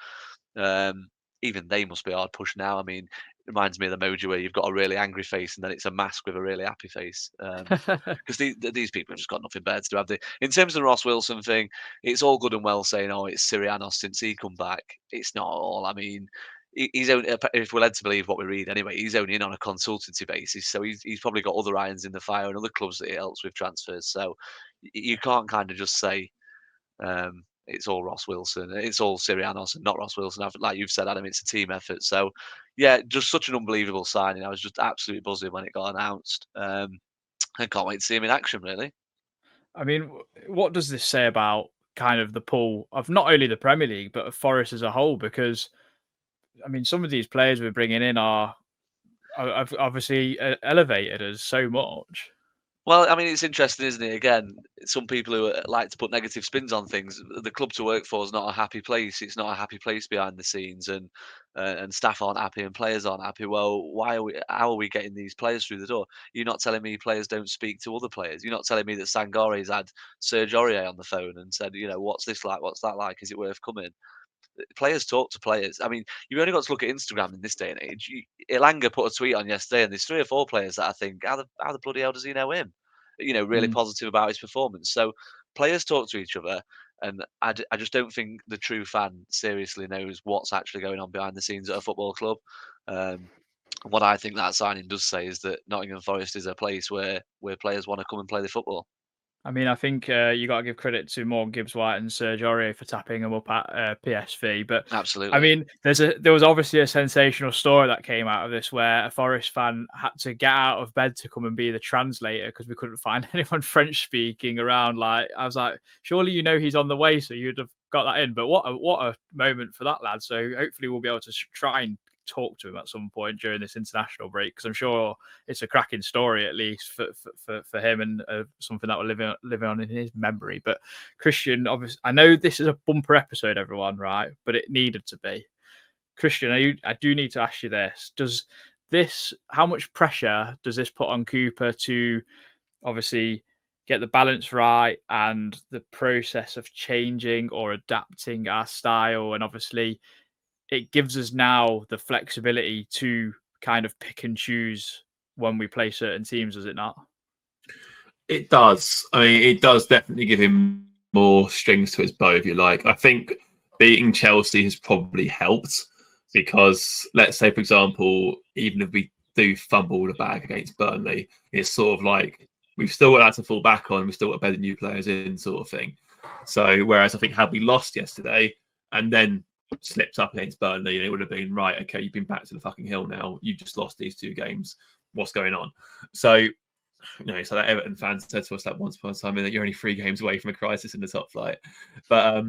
even they must be hard pushed now. I mean, it reminds me of the emoji where you've got a really angry face and then it's a mask with a really happy face. Because these people have just got nothing better to do, have they? In terms of the Ross Wilson thing, it's all good and well saying, oh, it's Sirianos since he come back. It's not all. I mean, he's only, if we're led to believe what we read anyway, he's only in on a consultancy basis. So he's probably got other irons in the fire and other clubs that he helps with transfers. So you can't kind of just say, it's all Ross Wilson. It's all Sirianos and not Ross Wilson. Like you've said, Adam, it's a team effort. So, yeah, just such an unbelievable signing. I was just absolutely buzzing when it got announced. I can't wait to see him in action, really. I mean, what does this say about kind of the pull of not only the Premier League, but of Forest as a whole? Because, I mean, some of these players we're bringing in have obviously elevated us so much. Well, I mean, it's interesting, isn't it? Again, some people who like to put negative spins on things. The club to work for is not a happy place. It's not a happy place behind the scenes, and staff aren't happy and players aren't happy. Well, why are we? How are we getting these players through the door? You're not telling me players don't speak to other players. You're not telling me that Sangare's had Serge Aurier on the phone and said, what's this like? What's that like? Is it worth coming? Players talk to players. I mean, you've only got to look at Instagram in this day and age. Elanga put a tweet on yesterday, and there's 3 or 4 players that I think, how the bloody hell does he know him? Really positive about his performance. So players talk to each other, and I just don't think the true fan seriously knows what's actually going on behind the scenes at a football club. What I think that signing does say is that Nottingham Forest is a place where players want to come and play the football. I mean, I think you got to give credit to Morgan Gibbs-White and Serge Aurier for tapping him up at PSV. But Absolutely. I mean, there was obviously a sensational story that came out of this where a Forest fan had to get out of bed to come and be the translator because we couldn't find anyone French speaking around. Like, I was like, surely you know he's on the way, so you'd have got that in. But what a moment for that lad. So hopefully we'll be able to try and talk to him at some point during this international break, because I'm sure it's a cracking story, at least for him, and something that will live on in his memory. But Christian, obviously, I know this is a bumper episode, everyone, right? But it needed to be. Christian, I do need to ask you this: how much pressure does this put on Cooper to obviously get the balance right and the process of changing or adapting our style? And obviously it gives us now the flexibility to kind of pick and choose when we play certain teams, does it not? It does. I mean, it does definitely give him more strings to his bow, if you like. I think beating Chelsea has probably helped because, let's say, for example, even if we do fumble the bag against Burnley, it's sort of like we've still got that to fall back on. We've still got better new players in, sort of thing. So, whereas I think had we lost yesterday and then slipped up against Burnley, and it would have been right. Okay, you've been back to the fucking hill now. You just lost these 2 games. What's going on? So, so that Everton fan said to us that once upon a time that you're only 3 games away from a crisis in the top flight. But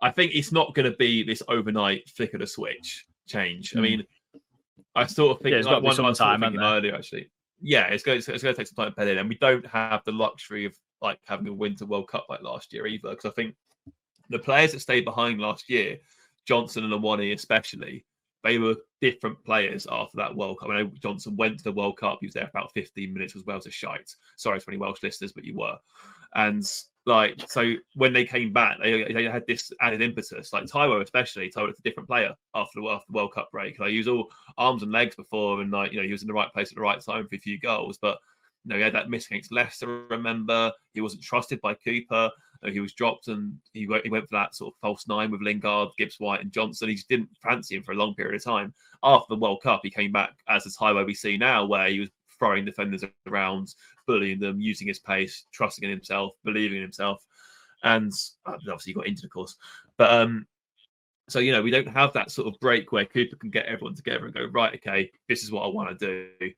I think it's not going to be this overnight flick of the switch change. I mean, I sort of think it's got to be some time earlier, actually. Yeah, it's going to take some time to put in, and we don't have the luxury of like having a Winter World Cup like last year either, because I think the players that stayed behind last year, Johnson and Awani especially, they were different players after that World Cup. I know Johnson went to the World Cup. He was there for about 15 minutes, as Wales a shite. Sorry to any Welsh listeners, but you were. And so when they came back, they had this added impetus. Like Taiwo especially, Taiwo was a different player after the World Cup break. Like, he was all arms and legs before, and he was in the right place at the right time for a few goals. But he had that miss against Leicester. Remember, he wasn't trusted by Cooper. He was dropped, and he went for that sort of false 9 with Lingard, Gibbs-White, and Johnson. He just didn't fancy him for a long period of time. After the World Cup, he came back as the Taiwo we see now, where he was throwing defenders around, bullying them, using his pace, trusting in himself, believing in himself, and obviously he got injured, of course. But so we don't have that sort of break where Cooper can get everyone together and go, right, okay, this is what I want to do,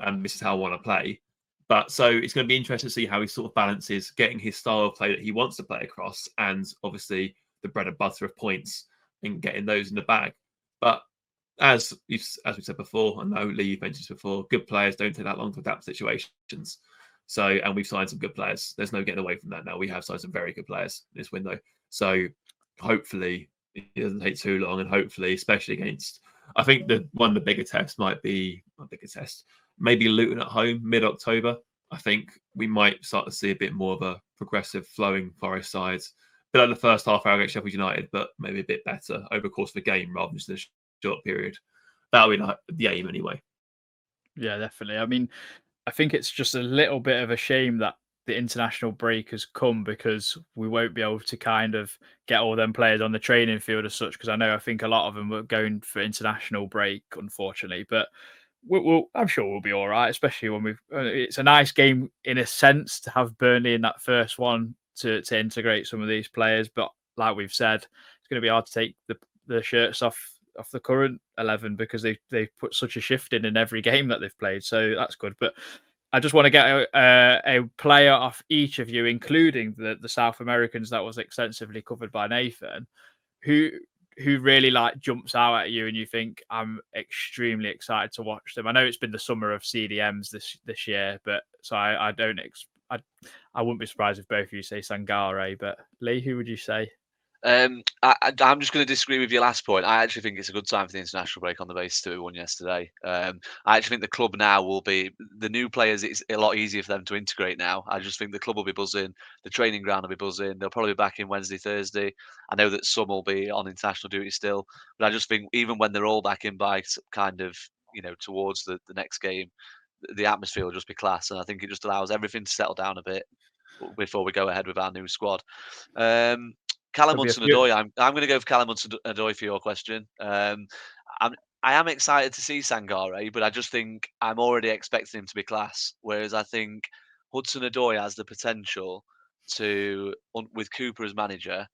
and this is how I want to play. But so it's going to be interesting to see how he sort of balances getting his style of play that he wants to play across, and obviously the bread and butter of points and getting those in the bag. But as we said before, I know Lee, you've mentioned this before, good players don't take that long to adapt to situations. So, and we've signed some good players. There's no getting away from that now. We have signed some very good players in this window. So hopefully it doesn't take too long, and hopefully, especially against, I think one of the bigger tests might be maybe Luton at home mid-October. I think we might start to see a bit more of a progressive, flowing Forest side. But like the first half hour against Sheffield United, but maybe a bit better over the course of the game rather than just a short period. That'll be the aim anyway. Yeah, definitely. I mean, I think it's just a little bit of a shame that the international break has come, because we won't be able to kind of get all them players on the training field as such, because I think a lot of them were going for international break, unfortunately. But I'm sure we'll be all right, especially when it's a nice game in a sense to have Burnley in that first one to integrate some of these players. But like we've said, it's going to be hard to take the shirts off the current 11, because they put such a shift in every game that they've played. So that's good. But I just want to get a player off each of you, including the South Americans that was extensively covered by Nathan, who really jumps out at you and you think, I'm extremely excited to watch them. I know it's been the summer of CDMs this year, but so I wouldn't be surprised if both of you say Sangare. But Lee, who would you say? I'm just going to disagree with your last point. I actually think it's a good time for the international break on the basis that we won yesterday. I actually think the club now will be, the new players, it's a lot easier for them to integrate now. I just think the club will be buzzing. The training ground will be buzzing. They'll probably be back in Wednesday, Thursday. I know that some will be on international duty still, but I just think even when they're all back in by kind of, towards the next game, the atmosphere will just be class. And I think it just allows everything to settle down a bit before we go ahead with our new squad. Callum Hudson-Odoi. I'm going to go for Callum Hudson-Odoi for your question. I am excited to see Sangare, but I just think I'm already expecting him to be class. Whereas I think Hudson-Odoi has the potential to, with Cooper as manager,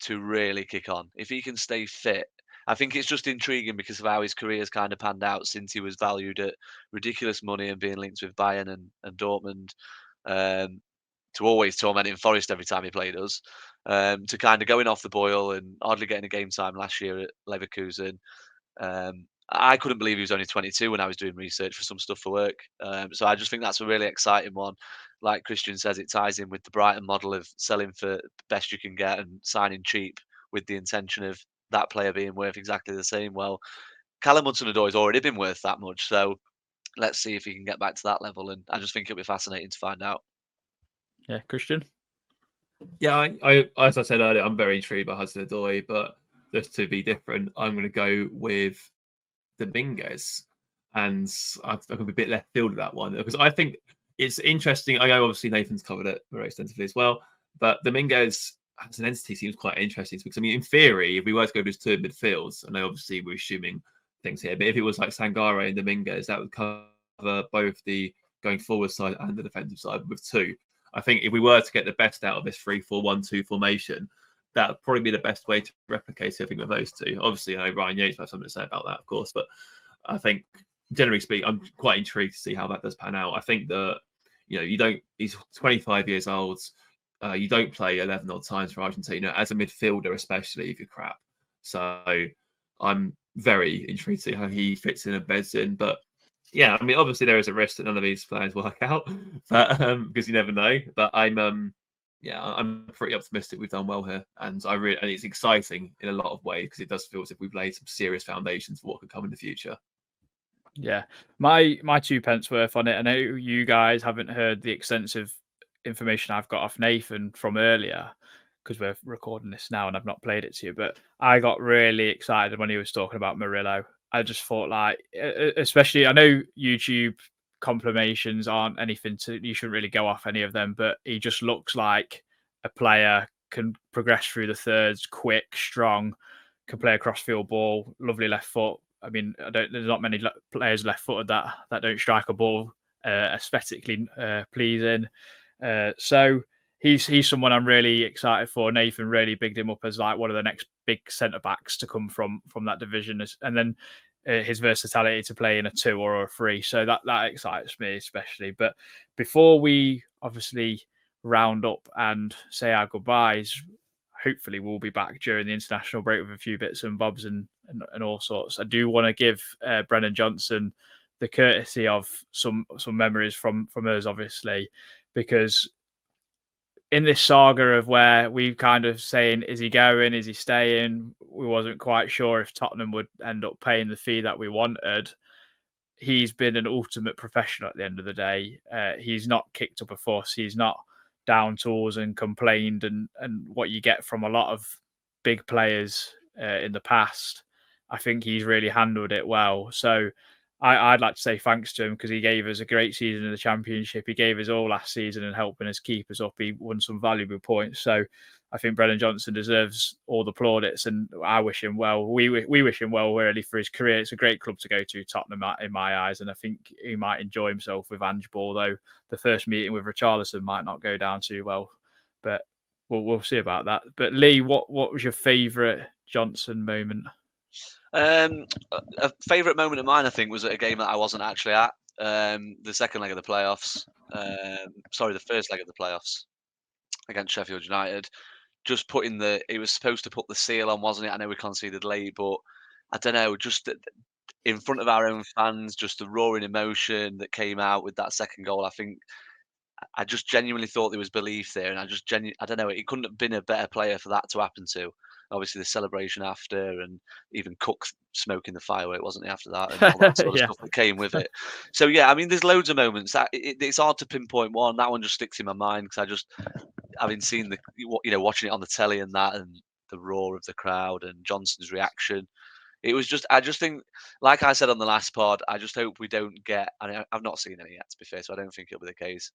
to really kick on. If he can stay fit, I think it's just intriguing because of how his career's kind of panned out since he was valued at ridiculous money and being linked with Bayern and Dortmund, to always tormenting Forest every time he played us, to kind of going off the boil and hardly getting a game time last year at Leverkusen. I couldn't believe he was only 22 when I was doing research for some stuff for work. So I just think that's a really exciting one. Like Christian says, it ties in with the Brighton model of selling for the best you can get and signing cheap with the intention of that player being worth exactly the same. Well, Callum Hudson-Odoi has already been worth that much. So let's see if he can get back to that level. And I just think it'll be fascinating to find out. Yeah, Christian? Yeah, I as I said earlier, I'm very intrigued by Hudson-Odoi, but just to be different, I'm going to go with Dominguez, and I've got a bit left field of that one because I think it's interesting. I know obviously Nathan's covered it very extensively as well, but Dominguez as an entity seems quite interesting because I mean, in theory, if we were to go to two midfields, and obviously we're assuming things here, but if it was like Sangare and Dominguez, that would cover both the going forward side and the defensive side with two. I think if we were to get the best out of this 3-4-1-2 formation, that would probably be the best way to replicate it, I think, with those two. Obviously, I know Ryan Yates has something to say about that, of course, but I think, generally speaking, I'm quite intrigued to see how that does pan out. I think that, he's 25 years old. You don't play 11 odd times for Argentina, as a midfielder, especially if you're crap. So I'm very intrigued to see how he fits in and beds in. But yeah, I mean, obviously there is a risk that none of these plans work out, but because you never know. But I'm pretty optimistic we've done well here, and it's exciting in a lot of ways because it does feel as if we've laid some serious foundations for what could come in the future. Yeah, my 2 pence worth on it. I know you guys haven't heard the extensive information I've got off Nathan from earlier because we're recording this now and I've not played it to you, but I got really excited when he was talking about Murillo. I just thought, like, especially, I know YouTube compilations aren't anything you shouldn't really go off any of them, but he just looks like a player, can progress through the thirds, quick, strong, can play a cross-field ball, lovely left foot. I mean, there's not many players left-footed that don't strike a ball aesthetically pleasing. So he's someone I'm really excited for. Nathan really bigged him up as like one of the next big centre backs to come from that division, and then his versatility to play in a 2 or a 3. So that excites me especially. But before we obviously round up and say our goodbyes, hopefully we'll be back during the international break with a few bits and bobs and all sorts. I do want to give Brennan Johnson the courtesy of some memories from us, obviously, because in this saga of where we kind of saying, is he going, is he staying? We wasn't quite sure if Tottenham would end up paying the fee that we wanted. He's been an ultimate professional at the end of the day. He's not kicked up a fuss. He's not down tools and complained and what you get from a lot of big players in the past. I think he's really handled it well. So I'd like to say thanks to him because he gave us a great season in the Championship. He gave us all last season and helping us keep us up. He won some valuable points. So I think Brennan Johnson deserves all the plaudits, and I wish him well. We wish him well really for his career. It's a great club to go to, Tottenham, in my eyes, and I think he might enjoy himself with Ange Ball, though the first meeting with Richarlison might not go down too well. But we'll see about that. But Lee, what was your favourite Johnson moment? A favourite moment of mine, I think, was at a game that I wasn't actually at. The second leg of the playoffs. The first leg of the playoffs against Sheffield United. Just putting it was supposed to put the seal on, wasn't it? I know we conceded late, but I don't know, just in front of our own fans, just the roaring emotion that came out with that second goal. I just genuinely thought there was belief there, and I don't know, it couldn't have been a better player for that to happen to. Obviously, the celebration after, and even Cook smoking the firework, wasn't he, after that, and all that sort of stuff that came with it. So yeah, I mean, there's loads of moments. It's hard to pinpoint one. That one just sticks in my mind because having seen watching it on the telly and that, and the roar of the crowd and Johnson's reaction. It was I just think, like I said on the last pod, I just hope we don't get. I've not seen any yet, to be fair, so I don't think it'll be the case.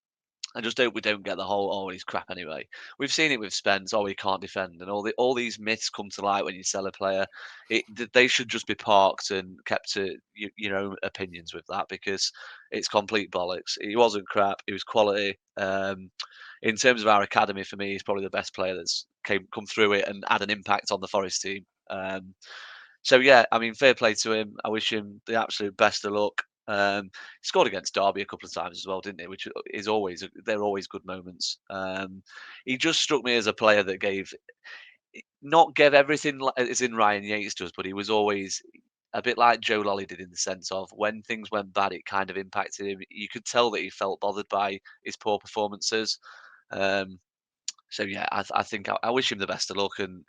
I just hope we don't get the whole, oh, he's crap anyway. We've seen it with Spence, oh, he can't defend, and all these myths come to light when you sell a player. They should just be parked and kept to your own opinions with that, because it's complete bollocks. He wasn't crap, he was quality. In terms of our academy, for me, he's probably the best player that's come through it and had an impact on the Forest team. So yeah, I mean, fair play to him. I wish him the absolute best of luck. He scored against Derby a couple of times as well, didn't he? Which is always, they're always good moments. He just struck me as a player that gave everything as in Ryan Yates does, but he was always a bit like Joe Lolly did, in the sense of when things went bad, it kind of impacted him. You could tell that he felt bothered by his poor performances. So yeah, I think I wish him the best of luck, and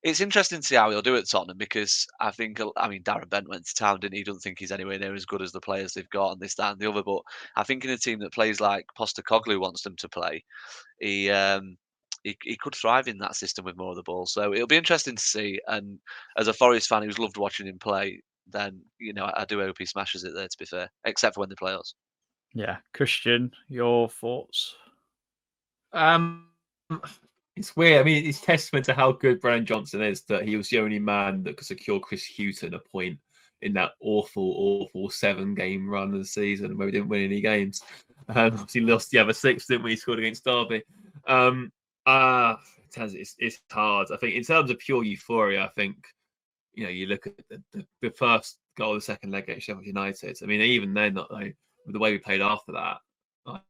it's interesting to see how he'll do at Tottenham, because I mean, Darren Bent went to town, didn't he? He doesn't think he's anywhere near as good as the players they've got, and this, that, and the other. But I think in a team that plays like Postecoglou wants them to play, he could thrive in that system with more of the ball. So it'll be interesting to see. And as a Forest fan who's loved watching him play, then I do hope he smashes it there. To be fair, except for when they play us. Yeah, Christian, your thoughts? It's weird. I mean, it's testament to how good Brennan Johnson is that he was the only man that could secure Chris Hughton a point in that awful 7-game run of the season where we didn't win any games. Obviously lost the other 6, didn't we? He scored against Derby. It's hard. I think in terms of pure euphoria, I think you look at the first goal, the second leg against Sheffield United. I mean, even then, with the way we played after that.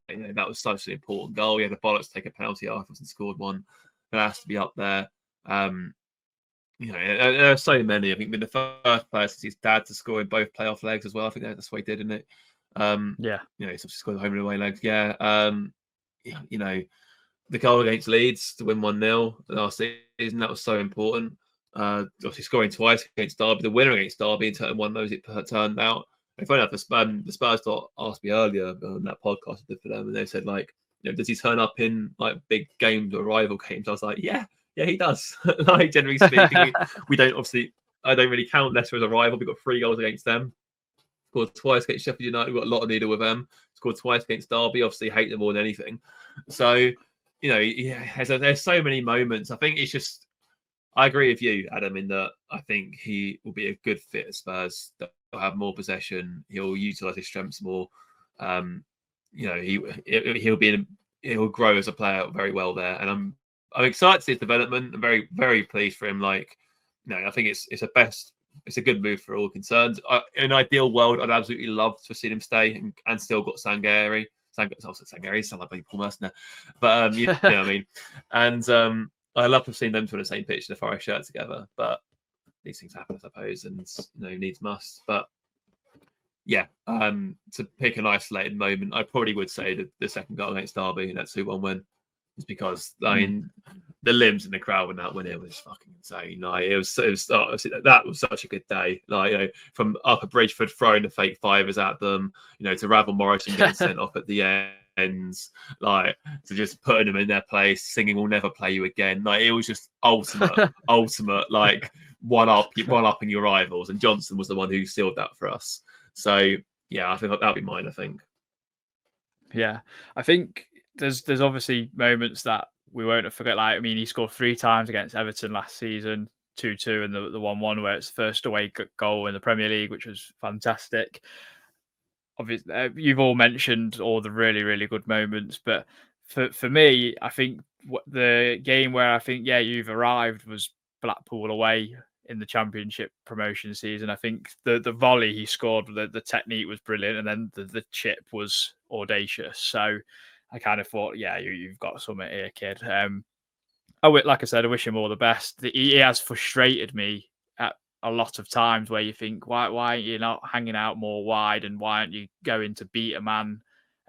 That was such an important goal. He had the bollocks to take a penalty afterwards and scored one. That has to be up there. There are so many. I think been the first player since his dad to score in both playoff legs as well. I think that's what he did, isn't it? Yeah. He's obviously scored the home and away legs. Yeah. The goal against Leeds to win 1-0 last season, that was so important. Obviously scoring twice against Derby, the winner against Derby in turn one those it turned out. I found out the Spurs asked me earlier on that podcast I did for them, and they said, like, does he turn up in like big games or rival games? I was like, yeah, he does. Like, generally speaking, we don't I don't really count Leicester as a rival. We've got 3 goals against them. Scored twice against Sheffield United. We've got a lot of needle with them. Scored twice against Derby. Obviously, hate them more than anything. So, there's so many moments. I think it's just, I agree with you, Adam, in that I think he will be a good fit at Spurs. He'll have more possession. He'll utilize his strengths more. He'll grow as a player very well there, and I'm excited to see his development. I'm very, very pleased for him. Like, I think it's a good move for all concerned. In an ideal world, I'd absolutely love to see him stay and still got Sangari. Sangari sound like Paul Merson, but you know what I mean. And I love to have seen them two on the same pitch in a Forest shirt together, but these things happen, I suppose, and needs must. But yeah, to pick an isolated moment, I probably would say that the second goal against Derby in that 2-1 win is because I mean the limbs in the crowd when that win, it was fucking insane. Like it was that was such a good day. Like from Upper Bridgeford throwing the fake fivers at them, to Ravel Morrison getting sent off at the ends, like to just putting them in their place, singing "We'll never play you again." Like it was just ultimate, like one upping your rivals. And Johnson was the one who sealed that for us. So yeah, I think that'll be mine. I think. Yeah, I think there's obviously moments that we won't forget. Like, I mean, he scored 3 times against Everton last season, 2-2, and the 1-1 where it's first away goal in the Premier League, which was fantastic. Obviously, you've all mentioned all the really, really good moments, but for me, I think the game where I think you've arrived was Blackpool away in the Championship promotion season. I think the volley he scored, the technique was brilliant, and then the chip was audacious. So I kind of thought, you've got something here, kid. Like I said, I wish him all the best. He has frustrated me at a lot of times where you think, why aren't you not hanging out more wide, and why aren't you going to beat a man,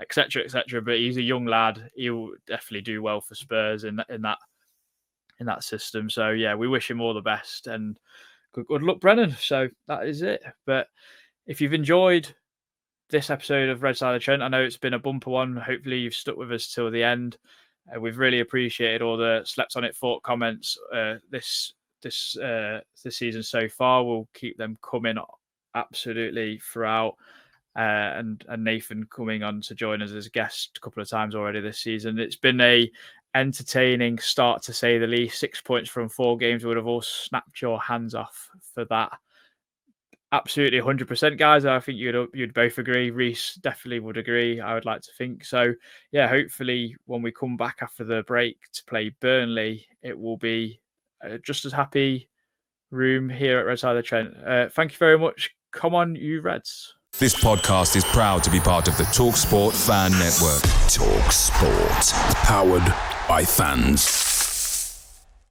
etc., etc. But he's a young lad. He'll definitely do well for Spurs in that system. So yeah, we wish him all the best and good luck, Brennan. So that is it. But if you've enjoyed this episode of Red Side of Trent, I know it's been a bumper one. Hopefully you've stuck with us till the end. We've really appreciated all the slept on it thought comments this season so far. We'll keep them coming absolutely throughout. and Nathan coming on to join us as a guest a couple of times already this season. It's been a entertaining start, to say the least. 6 points from 4 games. We would have all snapped your hands off for that. Absolutely 100%, guys. I think you'd both agree. Reece definitely would agree. I would like to think so. Yeah, hopefully when we come back after the break to play Burnley, it will be just as happy room here at Red Side of the Trent. Thank you very much. Come on, you Reds. This podcast is proud to be part of the TalkSport Fan Network. TalkSport. Powered by fans.